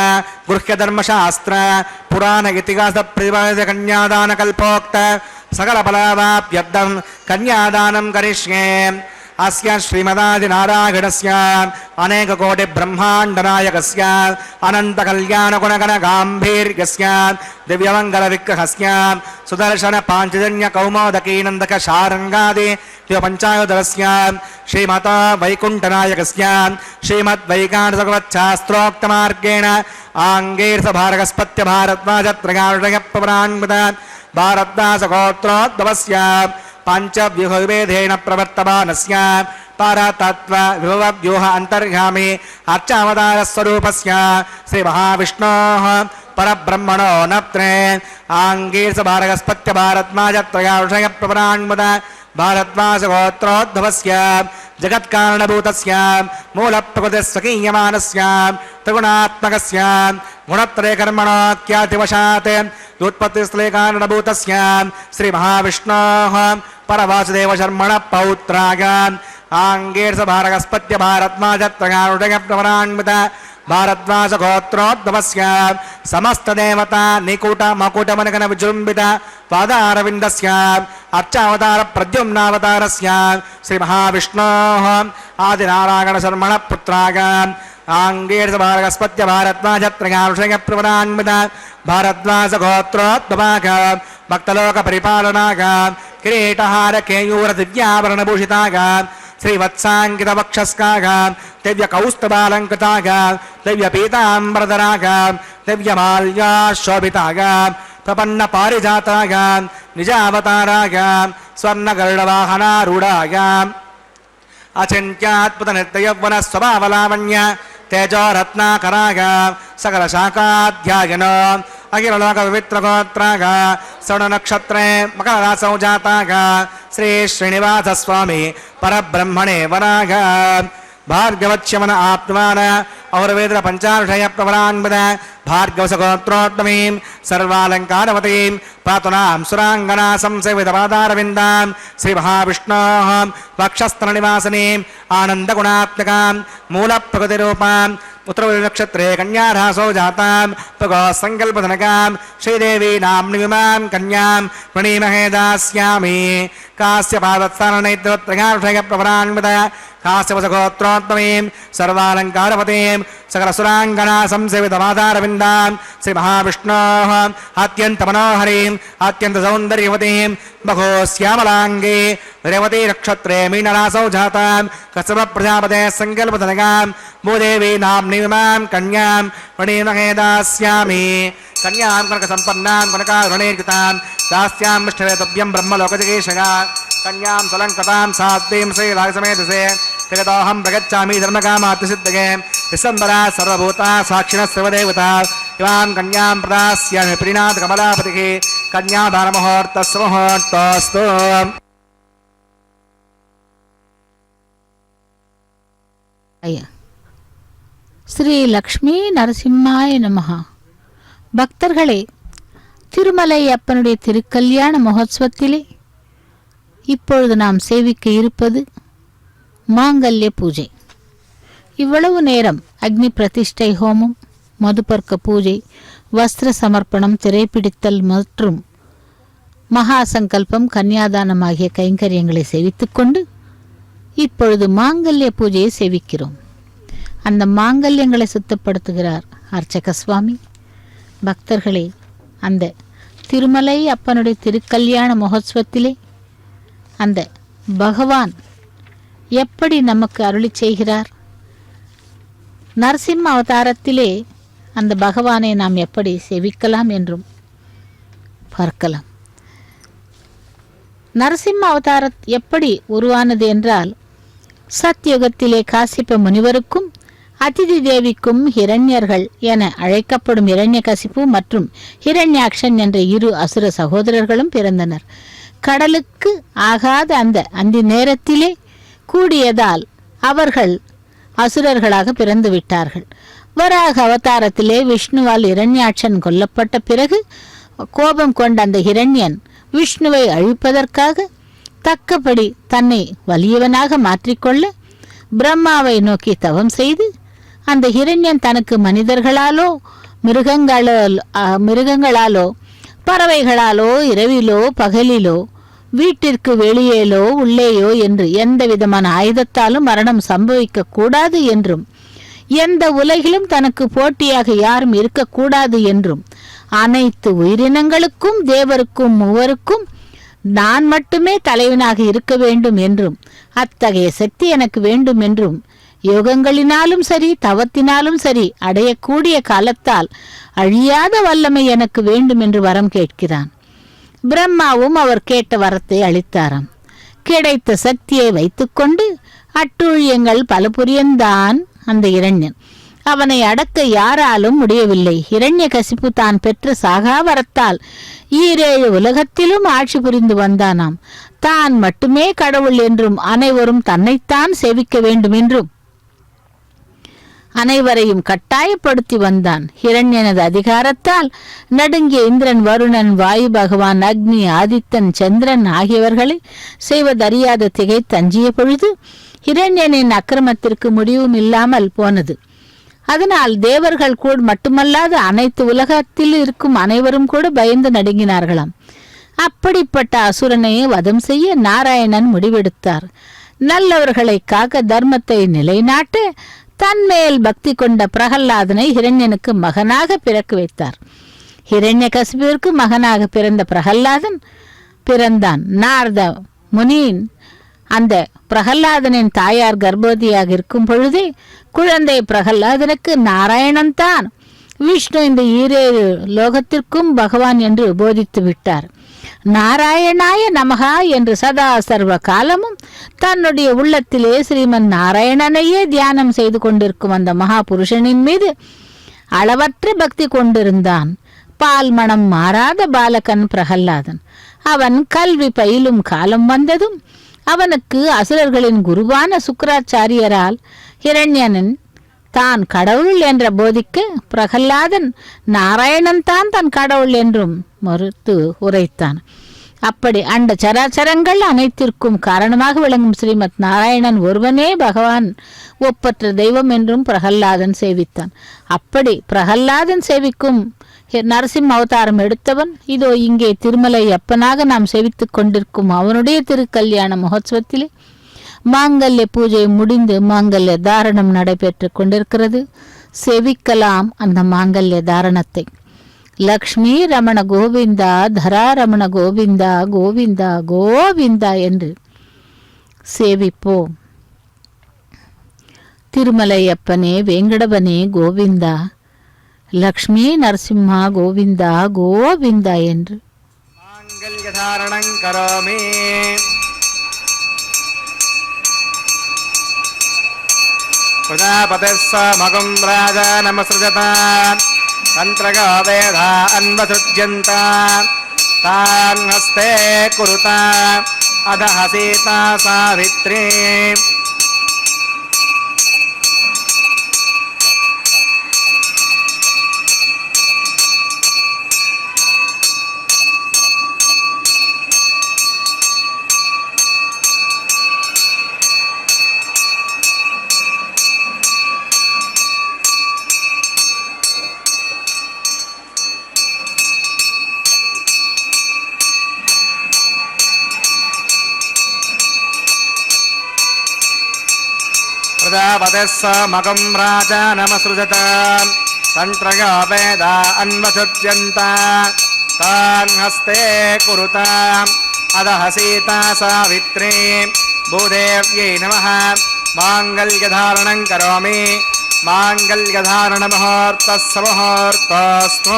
గృహ్యధర్మశాస్త్ర పురాణ ఇతిహాస ప్రతిపాదిత కన్యాదాన కల్పోక్త సకల ఫలావాప్యర్థం కన్యాదానం కరిష్యే అస్య శ్రీమదాది నారాయణస్య అనేక కోటి బ్రహ్మాండనాయకస్య అనంత కళ్యాణ గుణగణ గాంభీర్యస్య దివ్యమంగళ విగ్రహస్య సుదర్శన పాంచజన్య కౌమోదకీ నందక శారంగాది పంచాయుధరస్య శ్రీమత వైకుంఠనాయకస్య శ్రీమద్ వైకాంఠభగవచ్ఛాస్త్రోక్తమార్గేణ ఆంగీర్ష భారగస్పత్య భారద్వాజత్రయాణయ పురాణ్మృత భారద్వాసగోత్రోద్భవస్య పంచవ్యూహవిభేదేన ప్రవర్తమానస్య పరతత్వ విభవవ్యూహ అంతర్యామి అర్చావతారస్వరూపస్య శ్రీ మహావిష్ణోః పరబ్రహ్మణో నత్రే ఆంగీర్ష భారగస్పత్య భారద్వాజత్రయాణయ పురాణ్మృత భారద్వాసగోత్రోద్భవస్య జగత్కారణభూతస్య మూలప్రకృతిస్వకీయమానస్య త్రిగుణాత్మకస్య గుణత్రయ కర్మణోఖ్యాతివశాత్ వ్యుత్పత్తిస్థలే కారణభూతస్య శ్రీ మహావిష్ణోః పరవాసుదేవ శర్మణ పౌత్రాయ ఆంగీర్ష భారగస్పత్య భారద్వాజత్రయాణయ పురాణ్మృత భారద్వాసగోత్రోద్భవస్య సమస్త దేవత నికుట మకుట మనగన విజృంభిత పాదారవిందస్య అర్చావతార ప్రద్యుమ్నావతారస్య శ్రీ మహావిష్ణోః ఆదినారాయణ శర్మణ పుత్రాయ आङ्गीर्षभारगस्पत्य भारद्वाजत्रगांशयप्रवरान्विता भारद्वाजगोत्रोद्भवाक भक्तलोकपरिपालनाक किरीटहारकेयूरदिव्याभरणभूषिताक श्रीवत्साङ्कितवक्षस्काक दिव्यकौस्तुभालङ्कृताक दिव्यपीताम्बरधराक दिव्यमाल्याशोभिताक प्रपन्नपारिजाताक निजावताराक स्वर्णगरुडवाहनारूढाक अचिन्त्यात्पतनित्ययौवनस्वभावलावण्य तेजोरत्नाकराग सकलशाखाध्यायन अखिललोकपवित्रगोत्राग श्रवणनक्षत्रे मकररासौ जाताग श्री श्रीनिवासस्वामी परब्रह्मणे वराग भार्गवच्यमन आप्तवान औरवेद्र पंचार्षय प्रवरान्वित भार्गवसगोत्रोत्तमीं सर्वालङ्कारवतीं पातुनां सुराङ्गना संसेवितपादारविन्दां श्रीमहाविष्णोः वक्षस्थलनिवासिनीम् आनन्दगुणात्मकां मूलप्रकृतिरूपां उत्तरनक्षत्रे कन्यारासौ जातां प्रगोसङ्कल्पधनकां श्रीदेवी नाम्निमां कन्यां प्रणीमहे दास्यामि कास्यपादत्सारणैत्रत्रयार्षय प्रवरान्वित कास्यवसगोत्रोत्तमीं सर्वालङ्कारवतीं सकलसुराङ्गना संसेवितपादारविन्दां श्रीमहाविष्णोः अत्यन्तमनोहरीम् अत्यन्तसौन्दर्यवतीं बघोश्यामलाङ्गे रेवती नक्षत्रे मीनरासौ जातां कश्यपप्रजापते सङ्कल्पधनकां भूदेवी नाम्निमां कन्यां प्रणीमहे दास्यामि कन्यां कनकसम्पन्नां कनकारुणीर्कृतां दास्यां मिष्टवेतव्यं ब्रह्मलोकजगेशया कन्यां सलङ्कृतां सात्वीं श्रीराजसमेतसे जगदोऽहं प्रगच्छामि धर्मकामात्यसिद्धये विश्वम्बरा सर्वभूता साक्षिणः सर्वदेवता इमां कन्यां प्रदास्यामि प्रीणात् कमलापतिः कन्यादानमुहूर्तस्य मुहूर्तोऽस्तु। ஸ்ரீ லக்ஷ்மி நரசிம்மாய நமஹ. பக்தர்களே, திருமலை அப்பனுடைய திருக்கல்யாண மகோத்சவத்திலே இப்பொழுது நாம் சேவிக்க இருப்பது மாங்கல்ய பூஜை. இவ்வளவு நேரம் அக்னி பிரதிஷ்டை ஹோமம், மதுபர்க்க பூஜை, வஸ்திர சமர்ப்பணம், திரைப்பிடித்தல் மற்றும் மகா சங்கல்பம், கன்னியாதானம் ஆகிய கைங்கரியங்களை சேவித்துக்கொண்டு இப்பொழுது மாங்கல்ய பூஜையை சேவிக்கிறோம். அந்த மாங்கல்யங்களை சுத்தப்படுத்துகிறார் அர்ச்சக சுவாமி. பக்தர்களே, அந்த திருமலை அப்பனுடைய திருக்கல்யாண மகோத்சவத்திலே அந்த பகவான் எப்படி நமக்கு அருளி செய்கிறார், நரசிம்ம அவதாரத்திலே அந்த பகவானை நாம் எப்படி சேவிக்கலாம் என்றும் பார்க்கலாம். நரசிம்ம அவதாரம் எப்படி உருவானது என்றால், சத்யுகத்திலே காசிப்ப முனிவருக்கும் அதிதி தேவிக்கும் ஹிரண்யர்கள் என அழைக்கப்படும் இரண்யகசிப்பு மற்றும் ஹிரண்யாக்ஷன் என்ற இரு அசுர சகோதரர்களும் பிறந்தனர். கடலுக்கு ஆகாத அந்த அந்தி நேரத்திலே கூடியதால் அவர்கள் அசுரர்களாக பிறந்து விட்டார்கள். வராக அவதாரத்திலே விஷ்ணுவால் இரண்யாட்சன் கொல்லப்பட்ட பிறகு கோபம் கொண்ட அந்த ஹிரண்யன் விஷ்ணுவை அழிப்பதற்காக தக்கபடி தன்னை வலியவனாக மாற்றிக்கொள்ள பிரம்மாவை நோக்கி தவம் செய்து, அந்த ஹிரண்யன் தனக்கு மனிதர்களாலோ மிருகங்களாலோ பறவைகளாலோ இரவிலோ பகலிலோ வீட்டிற்கு வெளியேலோ உள்ளேயோ என்று எந்த விதமான ஆயுதத்தாலும் மரணம் சம்பவிக்க கூடாது என்றும், எந்த உலகிலும் தனக்கு போட்டியாக யாரும் இருக்கக்கூடாது என்றும், அனைத்து உயிரினங்களுக்கும் தேவருக்கும் மூவருக்கும் நான் மட்டுமே தலைவனாக இருக்க வேண்டும் என்றும், அத்தகைய சக்தி எனக்கு வேண்டும் என்றும், யோகங்களினாலும் சரி தவத்தினாலும் சரி அடையக்கூடிய காலத்தால் அழியாத வல்லமை எனக்கு வேண்டும் என்று வரம் கேட்கிறான். பிரம்மாவும் அவர் கேட்ட வரத்தை அளித்தாராம். கிடைத்த சக்தியை வைத்துக்கொண்டு அட்டூழியங்கள் பல புரியந்தான் அந்த இரண்யன். அவனை அடக்க யாராலும் முடியவில்லை. ஹிரண்யகசிப்பு தான் பெற்ற சாகாவரத்தால் 7 உலகத்திலும் ஆட்சி புரிந்து வந்தானாம். தான் மட்டுமே கடவுள் என்றும், அனைவரும் தன்னைத்தான் சேவிக்க வேண்டும் என்றும் அனைவரையும் கட்டாயப்படுத்தி வந்தான். ஹிரண்யனது அதிகாரத்தால் நடுங்கிய இந்திரன், வருணன், வாயு பகவான், அக்னி, ஆதித்தன், சந்திரன் ஆகியவர்களை செய்வதறியாத திகை தஞ்சிய பொழுது ஹிரண்யனின் அக்கிரமத்திற்கு முடிவும் இல்லாமல் போனது. அதனால் தேவர்கள் கூட மட்டுமல்லாத அனைத்து உலகத்தில் இருக்கும் அனைவரும் கூட பயந்து நடுங்கினார்களாம். அப்படிப்பட்ட அசுரனை வதம் செய்ய நாராயணன் முடிவெடுத்தார். நல்லவர்களை காக்க, தர்மத்தை நிலைநாட்ட தன்மேல் பக்தி கொண்ட பிரகல்லாதனை ஹிரண்யனுக்கு மகனாக பிறக்க வைத்தார். ஹிரண்யகசிபுவிற்கு மகனாக பிறந்த பிரகல்லாதன் பிறந்தான். நாரத முனியின் அந்த பிரகல்லாதனின் தாயார் கர்ப்பவதியாக இருக்கும் பொழுதே குழந்தை பிரகல்லாதனுக்கு நாராயணன் தான் விஷ்ணு இந்த ஈரேழு லோகத்திற்கும் பகவான் என்று போதித்து விட்டார். நாராயணாய நமகா என்று சதா சர்வ காலமும் தன்னுடைய உள்ளத்திலே ஸ்ரீமன் நாராயணனையே தியானம் செய்து கொண்டிருக்கும் அந்த மகா புருஷனின் மீது அளவற்ற பக்தி கொண்டிருந்தான். பால் மனம் மாறாத பாலகன் பிரகல்லாதன். அவன் கல்வி பயிலும் காலம் வந்ததும் அவனுக்கு அசுரர்களின் குருவான சுக்கராச்சாரியரால் ஹிரண்யனின் தான் கடவுள் என்ற போதிக்க பிரகல்லாதன் நாராயணன் தான் தன் கடவுள் என்றும் மறுத்து உரைத்தான். அப்படி அண்ட சராச்சரங்கள் அனைத்திற்கும் காரணமாக விளங்கும் ஸ்ரீமத் நாராயணன் ஒருவனே பகவான், ஒப்பற்ற தெய்வம் என்றும் பிரகல்லாதன் சேவித்தான். அப்படி பிரகல்லாதன் சேவிக்கும் நரசிம்ம அவதாரம் எடுத்தவன் இதோ இங்கே திருமலை அப்பனாக நாம் சேவித்துக் கொண்டிருக்கும் அவனுடைய திருக்கல்யாண மகோத்சவத்திலே மாங்கல்ய பூஜை முடிந்து மாங்கல்ய தாரணம் நடைபெற்று கொண்டிருக்கிறது. சேவிக்கலாம் அந்த மாங்கல்ய தாரணத்தை. லக்ஷ்மி ரமண கோவிந்தா, தரா ரமண கோவிந்தா, கோவிந்தா கோவிந்தா என்று சேவிப்போம். திருமலையப்பனே வேங்கடவனே கோவிந்தா, லக்ஷ்மி நரசிம்மா கோவிந்தா கோவிந்தா என்று மாங்கல்ய தாரணம் கரோமி. பிரஜாபதிஸ்ஸ மகம் ராஜா நமஸ்ருஜதா தந்திரகா வேதா அன்வசுஜ்யந்தா தான் ஹஸ்தே குருதா அதஹ சீதா சாவித்ரி. प्रजापतिस्स मगं राजा नमसृजत तन्त्रगा वेदा अन्वसृज्यन्त तान् हस्ते कुरुता अदः सीता सावित्री. भूदेव्यै नमः. माङ्गल्यधारणं करोमि. माङ्गल्यधारणमुहूर्तस्य मुहूर्तस्तु.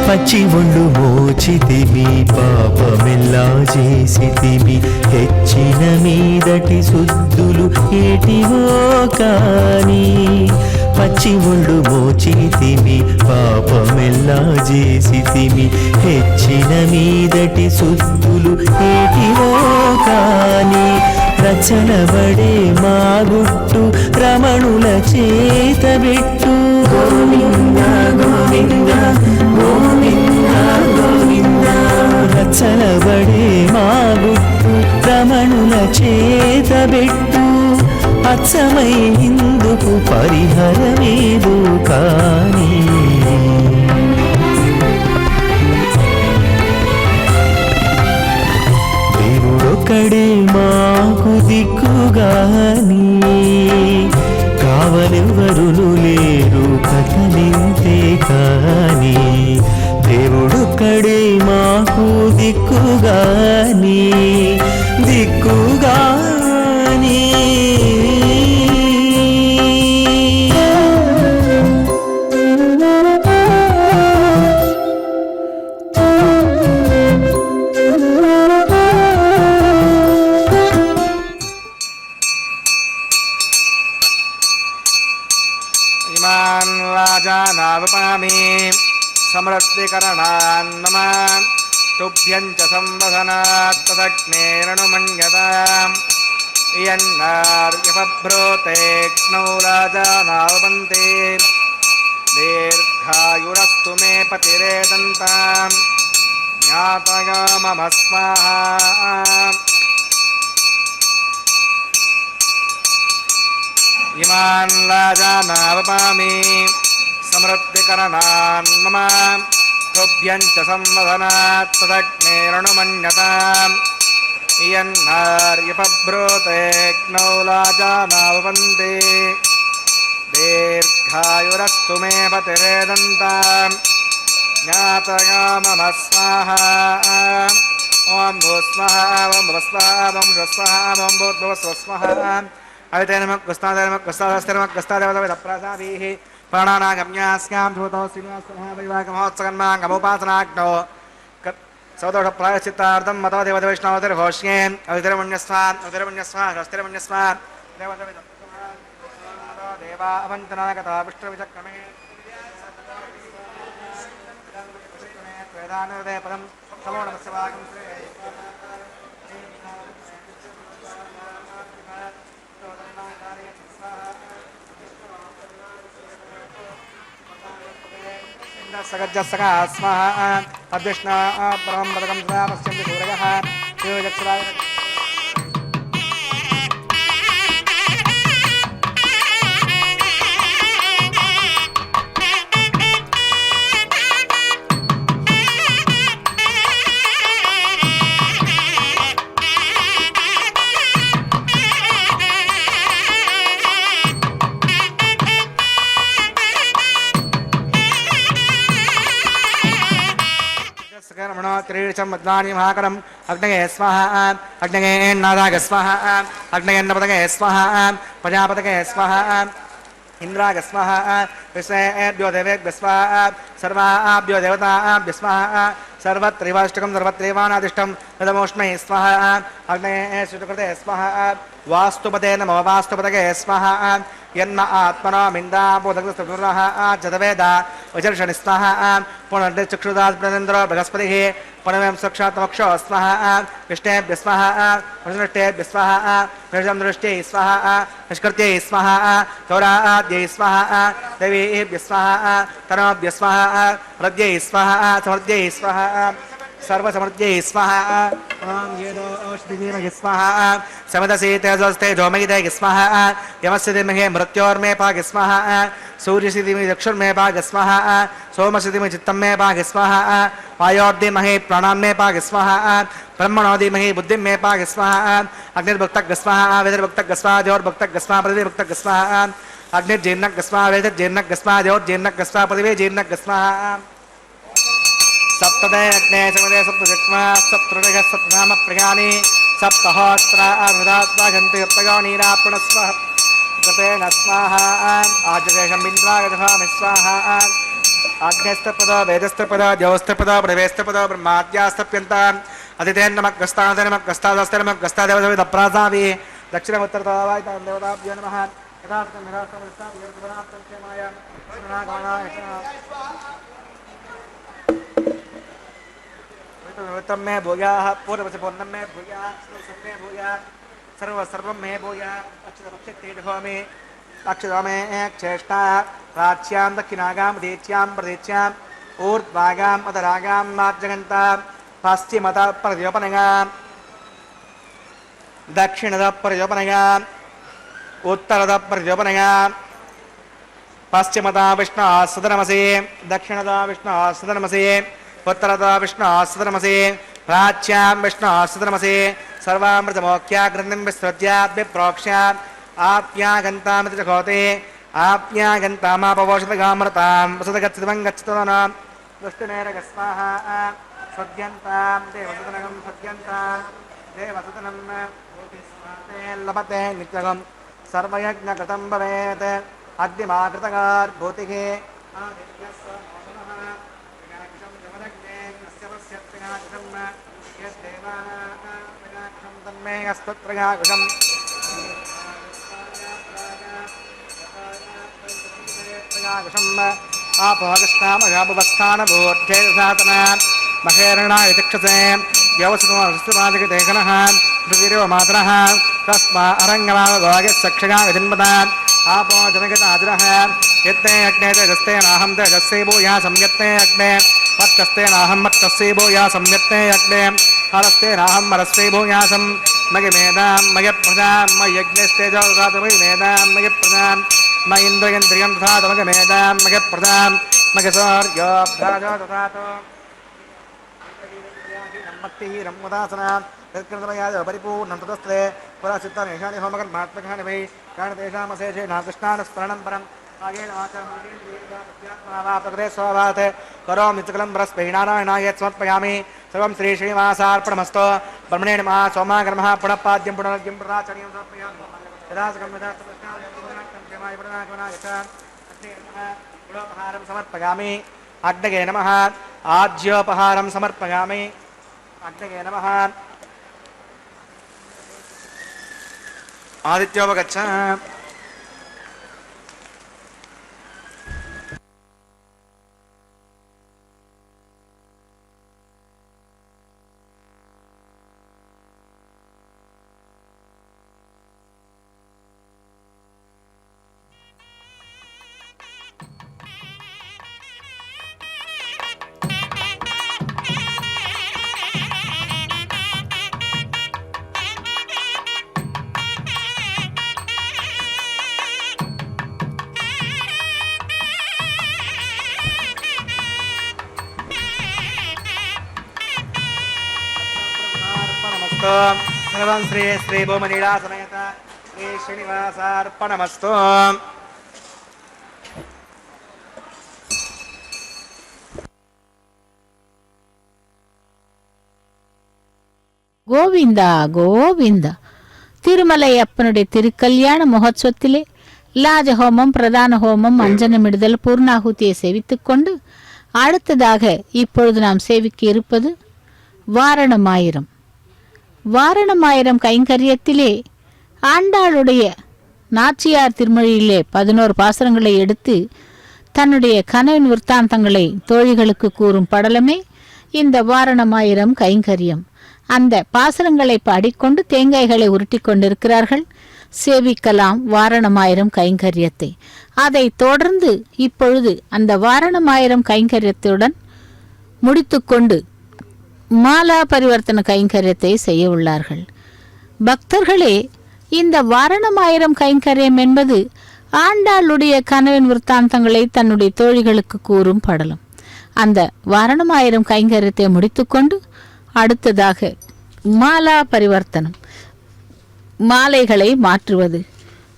పచ్చి ఒళ్ళు మోచితిమి పాపమెల్లా చేసితిమి తెచ్చిన మీదటి శుద్ధులు ఏటివో కాని పచ్చి ముళ్ళు మోచితిమి పాపమెల్లా చేసితిమి తెచ్చిన మీదటి శుద్ధులు ఏటివో కాని రచనబడే మా గుట్టు రమణుల చేతబెట్టు గోవింద గోవింద గోవింద గోవింద రచనబడే మా గుట్టు రమణుల చేతబెట్టు అచ్చమై ఇందుకు పరిహరమేదు కాని దేవుడొక్కడే మాకు దిక్కుగాని కావలెవరును లేరు కథలింతే కాని దేవుడొక్కడే మాకు దిక్కుగాని దిక్కుగాని ఇమాన్ రాజానావపామి సమృద్ధికరణాన్ మమ తుభ్యం చ సంవసనాత్ తదగ్నేరణుమన్యతాం ఇయన్నార్యపభ్రోతేక్నౌ రాజానావపంతే దీర్ఘాయురస్తు మే పతిరేదంతాం జ్ఞాతయో మమ స్వాహా ఇమాన్ రాజానావపామి సమృద్ధికరణాన్ మమ తుభ్యం చ సంవసనాత్ తదగ్నేరణుమన్యతాం ఇయన్నార్యపభ్రోతేక్నౌ రాజానావపంతే దీర్ఘాయురస్తు మే పతిరేదంతాం జ్ఞాతయో మమ స్వాహా ఓం భూస్వః ఓం భువస్వః ఓం శ్వస్వః ఓం భూర్భువస్వస్వః అవితేనమగ్రస్తాదేవతవిదప్రసాదీః ప్రాణానాగమ్యాస్యాం భూతో శ్రీనివాసమహావైవాహమహోత్సగన్మాంగమోపాసనాగ్నో సౌదోషప్రాయశ్చిత్తార్థం మతో దేవతవైష్ణవతిర్ఘోష్యే అవితిరమణ్యస్వా హస్తిరమణ్యస్వా దేవా అవంతనాగత విష్ణువిచక్రమే వేదానుదయపదం సమో నమస్య వాగం సగజ్జస్సగా స్వాహ అభ్యష్ణ పరమం పదకం సదా పశ్యంతి సూరయః యోజక్షరాయ క్రీడిచం మహాకరం అగ్నగే స్వాహ అగ్నగే నాదాగ స్వాహ అగ్నగన్నపదగే స్వాహ ప్రజాపతగే స్వాహ ఇంద్రాగ స్వాహ విశ్వేభ్యో దేవేభ్య స్వాహ సర్వాభ్యో దేవతాభ్య స్వాహ సర్వత్రైవాష్టకం సర్వత్రైవానాదిష్టం తదమోష్మై స్వాహ అగ్నగే శుచకృతే స్వాహ వాస్తుపతే నమో వాస్తుపతగే స్వాహ యన్మ ఆత్మనామిందాబోధగ్రస్తురః జతవేద వజర్షణి స్వాహ పునర్చక్షుదాత్మనేంద్రో బృహస్పతిః పునవేం సాక్షాత్మక్షో స్వాహ విష్ణేభ్య స్వాహ విష్ణుష్ఠేభ్య స్వాహ విష్ణుదృష్ట్యై స్వాహ నిష్కృత్యై స్వాహ గౌరాద్యై స్వాహ దేవీభ్య స్వాహ తనోభ్య స్వాహ ప్రద్యై స్వాహ సమర్థ్యై స్వాహ सर्वसमृद्ध्यै स्वाहा ओम येदो औषधिमहि स्वाहा समदसे तेजस्ते जोमयिते स्वाहा यमस्य धीमहि मृत्योर्मे पाग स्वाहा सूर्यस्य धीमहि चक्षुर्मे पाग स्वाहा सोमस्य धीमहि चित्तमे पाग स्वाहा वायोर्धीमहि प्राणान्मे पाग स्वाहा ब्रह्मणो धीमहि बुद्धिमे पाग स्वाहा अग्निर्भक्तः स्वाहा वेदर्भक्तः स्वाहा ज्योर्भक्तः स्वाहा पृथिवीभक्तः स्वाहा अग्निर्जीर्णः स्वाहा वेदर्जीर्णः स्वाहा ज्योर्जीर्णः स्वाहा पृथिवीजीर्णः स्वाहा सप्तदे अग्ने समदे सप्तजक्मा सप्तृणः सप्तनाम प्रयाणि सप्तहोत्रा अनुदात्वा घन्टे सप्तगौनीरापणस्वः कृतेन स्वाहा आजवेशम् इन्द्रागजभामि स्वाहा आग्नेस्तपद वेदस्तपद द्यौस्तपद प्रवेस्तपद ब्रह्माद्यास्तप्यन्त अतिथेन्नमग्रस्तादनमग्रस्तादस्तनमग्रस्तादेवदप्रासावि दक्षिणमुत्तरतावायतां देवताभ्यो नमः यथार्थं निरास्तमस्ताभ्योर्गुणार्थं क्षेमाय गुणागाणाय उत्तम में भूयाः पूर्वच पूर्णम में भूयाः सर्वे भूयाः सर्वं में भूयाः अक्षरपक्षेत्तेजहोमि अक्षरमे चेष्टा प्राच्यां दक्षिणागां उदीच्यां प्रदीच्याम् ऊर्ध्वागाम् अधरागां मार्जगन्तां पश्चिमतः प्रयोपनगां दक्षिणतः प्रयोपनगां उत्तरतः प्रयोपनगां पश्चिमतः विष्णुः सदनमसि दक्षिणतः विष्णुः सदनमसि उत्तरतः विष्णुः सदनमसि प्राच्यां विष्णुः सदनमसि सर्वामृतमोक्ष्याग्रन्थिं विस्तृत्याद्य प्रोक्ष्या आप्यागन्तामिति च होते आप्यागन्तामापवोषधगामृतां वसुतगच्छितं गच्छतोनां दुष्टनेरगस्वाहा सद्यन्तां देवसुतनगं सद्यन्तां देवसुतनं लभते नित्यगं सर्वयज्ञकृतं भवेत् अग्निमाकृतगार्भूतिः तन्मे अस्तत्रगाकुशम् आपोहकृष्णामगापुवस्थानभूर्धेसातनान् महेरणाय चक्षसे व्यवसुतमादिकदेहनः पृथिवीरेव मातरः तस्मा अरङ्गमावगोगस्सक्षगाय जन्मतान् आपो जनगताजिरः यत्ते अग्ने तेजस्ते नाहं तेजस्से भूया संयत्ते अग्ने मत्कस्ते नाहं मत्कस्से भूया संयत्ते अग्ने हरस्ते नाहं हरस्ते भूयासं मगिमेधां मयप्रदां मयज्ञस्तेजोदातमगिमेधां मयप्रदां मयिन्द्रियन्द्रियं तथातमगमेधां मयप्रदां मगसौर्योऽभ्राजो तथातो मत्तिः रम्मुदासनां तत्कृतमयाद परिपूर्णं ततस्ते पुरासिद्धमेषानि होमकर्मात्मकानि वै कारणतेषामशेषे नाकृष्णानुस्मरणं परम् आगेन आचरणे स्वभावत् करोमि सकलं परस्मैनारायणाय समर्पयामि सर्वं श्री श्रीनिवासार्पणमस्तु ब्रह्मणे नमः सोमाकर्मः पुनः पाद्यं पुनर्यं पुनराचर्यं समर्पयामि यदासकं गुणोपहारं समर्पयामि अग्नये नमः आज्योपहारं समर्पयामि अग्नये नमः आदित्योपगच्छ सर्वं श्री श्री भूमनीला समेत श्री श्रीनिवासार्पणमस्तु கோவிந்தா கோவிந்தா. திருமலையப்பனுடைய திருக்கல்யாண மகோத்சவத்திலே லாஜஹோமம், பிரதான ஹோமம், அஞ்சனமிடுதல், பூர்ணாகுதியை சேவித்துக் கொண்டு அடுத்ததாக இப்பொழுது நாம் சேவிக்க இருப்பது வாரணமாயிரம். வாரணமாயிரம் கைங்கரியத்திலே ஆண்டாளுடைய நாச்சியார் திருமொழியிலே 11 பாசுரங்களை எடுத்து தன்னுடைய கனவின் விற்த்தாந்தங்களை தோழிகளுக்கு கூறும் படலமே இந்த வாரணமாயிரம் கைங்கரியம். அந்த பாசுரங்களை பாடிக்கொண்டு தேங்காய்களை உருட்டி கொண்டிருக்கிறார்கள். சேவிக்கலாம் வாரணமாயிரம் கைங்கரியத்தை. அதை தொடர்ந்து இப்பொழுது அந்த வாரணமாயிரம் கைங்கரியத்துடன் முடித்துக்கொண்டு மாலா பரிவர்த்தன கைங்கரியத்தை செய்ய உள்ளார்கள். பக்தர்களே, இந்த வாரணமாயிரம் கைங்கரியம் என்பது ஆண்டாளுடைய கனவின் விற்த்தாந்தங்களை தன்னுடைய தோழிகளுக்கு கூறும் படலம். அந்த வாரணமாயிரம் கைங்கரியத்தை முடித்துக்கொண்டு அடுத்ததாக மாலா பரிவர்த்தனம், மாலைகளை மாற்றுவது,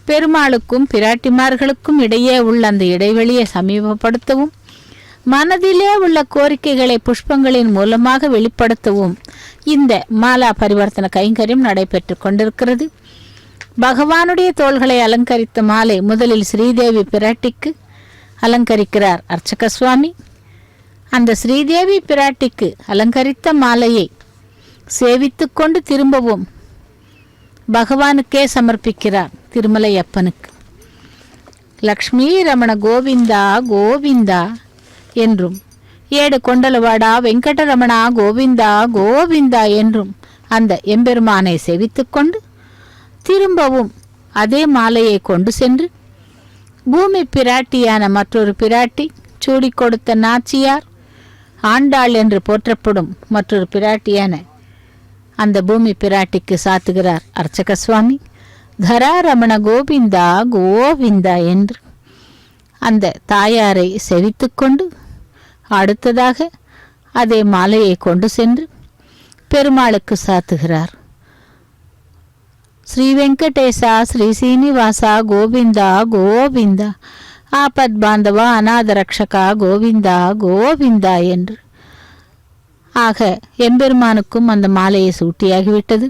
பெருமாளுக்கும் பிராட்டிமார்களுக்கும் இடையே உள்ள அந்த இடைவெளியை சமீபப்படுத்தவும், மனதிலே உள்ள கோரிக்கைகளை புஷ்பங்களின் மூலமாக வெளிப்படுத்தவும் இந்த மாலா பரிவர்த்தன கைங்கரியம் நடைபெற்று கொண்டிருக்கிறது. பகவானுடைய தோள்களை அலங்கரித்த மாலை முதலில் ஸ்ரீதேவி பிராட்டிக்கு, அலங்கரிக்கிறார் அர்ச்சக சுவாமி. அந்த ஸ்ரீதேவி பிராட்டிக்கு அலங்கரித்த மாலையை சேவித்து கொண்டு திரும்பவும் பகவானுக்கே சமர்ப்பிக்கிறார் திருமலையப்பனுக்கு. லக்ஷ்மி ரமண கோவிந்தா கோவிந்தா என்றும், ஏடு கொண்டலவாடா வெங்கடரமணா கோவிந்தா கோவிந்தா என்றும் அந்த எம்பெருமானை சேவித்து கொண்டு திரும்பவும் அதே மாலையை கொண்டு சென்று பூமி பிராட்டியான மற்றொரு பிராட்டி, சூடி கொடுத்த நாச்சியார், ஆண்டாள் என்று போற்றப்படும் மற்றொரு பிராட்டியான அந்த பூமி பிராட்டிக்கு சாத்துகிறார் அர்ச்சக சுவாமி. தராரமண கோவிந்தா கோவிந்தா என்று அந்த தாயாரை செவித்து கொண்டு அடுத்ததாக அதே மாலையை கொண்டு சென்று பெருமாளுக்கு சாத்துகிறார். ஸ்ரீ வெங்கடேசா ஸ்ரீ சீனிவாசா கோவிந்தா கோவிந்தா, ஆபத் பாந்தவா அநாத ரக்ஷகா கோவிந்தா கோவிந்தா என்று. ஆக எம்பெருமானுக்கும் அந்த மாலையை சூட்டியாகிவிட்டது.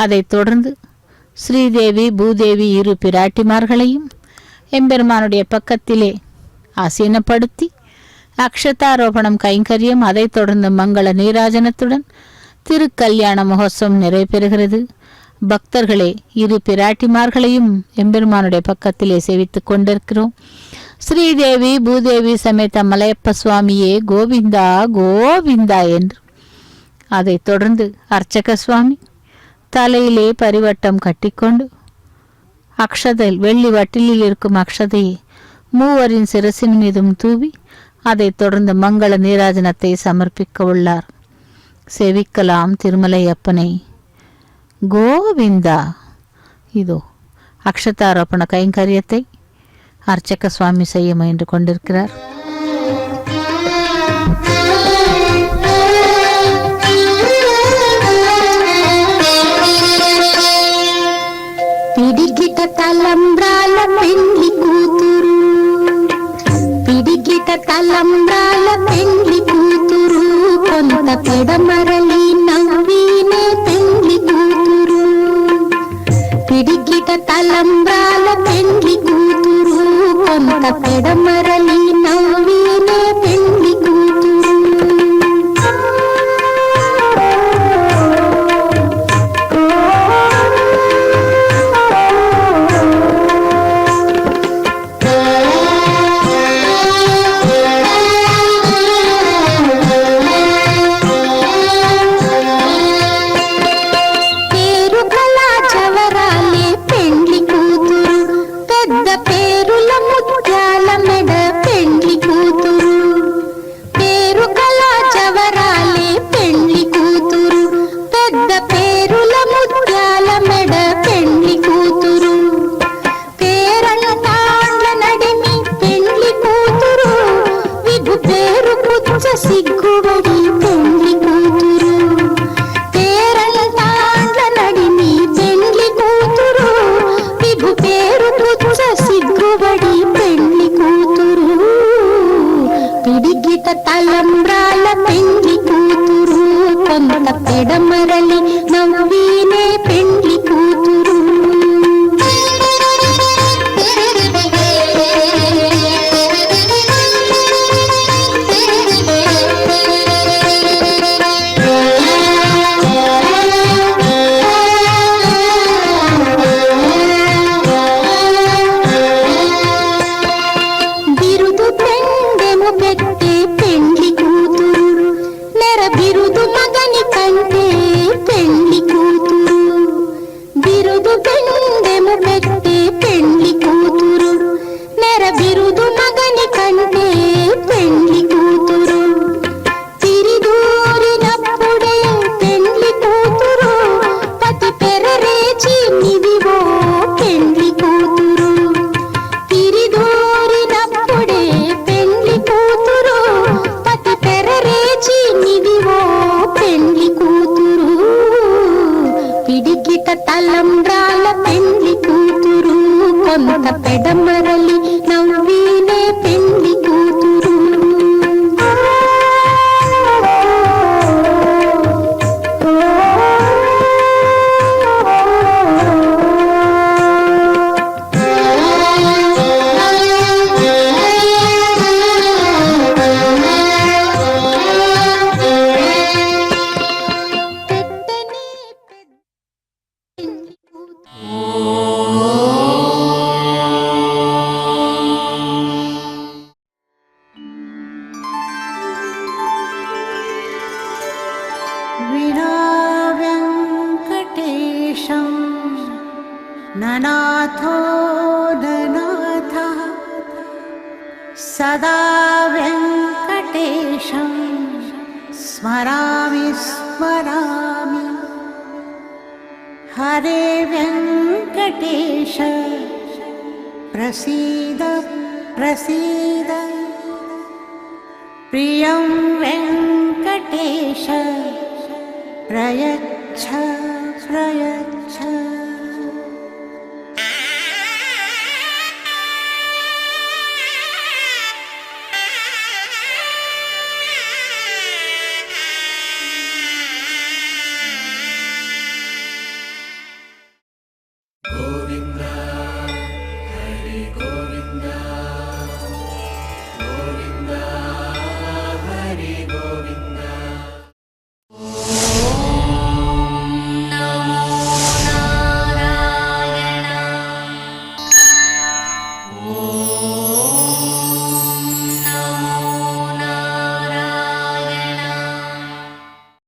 அதைத் தொடர்ந்து ஸ்ரீதேவி பூதேவி இரு பிராட்டிமார்களையும் எம்பெருமானுடைய பக்கத்திலே ஆசீனப்படுத்தி அக்ஷதாரோபணம் கைங்கரியம், அதைத் தொடர்ந்து மங்கள நீராஜனத்துடன் திருக்கல்யாண மகோத்சவம் நிறைவேறுகிறது. பக்தர்களே, இரு பிராட்டிமார்களையும் எம்பெருமானுடைய பக்கத்திலே சேவித்து கொண்டிருக்கிறோம். ஸ்ரீதேவி பூதேவி சமேத மலையப்ப சுவாமியே கோவிந்தா கோவிந்தா என்று. அதைத் தொடர்ந்து அர்ச்சக சுவாமி தலையிலே பரிவட்டம் கட்டிக்கொண்டு அக்ஷதை, வெள்ளி வட்டிலில் இருக்கும் அக்ஷதையை மூவரின் சிரசின் மீதும் தூவி அதைத் தொடர்ந்து மங்கள நீராஜனத்தை சமர்ப்பிக்க உள்ளார். சேவிக்கலாம் திருமலையப்பனை. கோவிந்தா. இதோ அக்ஷதாரோபண கைங்கரியத்தை அர்ச்சக சுவாமி செய்ய முயன்று கொண்டிருக்கிறார். పిడికిట తలంబ్రాల పెండ్లి కూతురు, పిడికిట తలంబ్రాల పెండ్లి కూతురు, కొంత పెడమరలి నవ్వినే పెండ్లి కూతురు. పిడికిట తలంబ్రాల పెండ్లి కూతురు, కొంత పెడమరలి నవ్వినే పెండ్లి కూతురు. సిగ్గుబడి పెండ్లి కూతురు, పేరంటాండ్ల నడిమి పెండ్లి కూతురు, విభు పేరు పుచ్చ సిగ్గుబడి పెండ్లి కూతురు. పిడిగిట తలంబ్రాల పెండ్లి కూతురు, కొంత పెడమరలి నవ్వినే పెండ్లి కూతురు. తలంబ్రాల పెండ్లి కూతురు, కొంత పెడమరలి నవ్వినే పెండ్లి కూతురు. नाथो नाथः सदा वेङ्कटेशं स्मरामि स्मरामि हरे वेङ्कटेश प्रसीद प्रसीद प्रियं वेङ्कटेश प्रयच्छ प्रयच्छ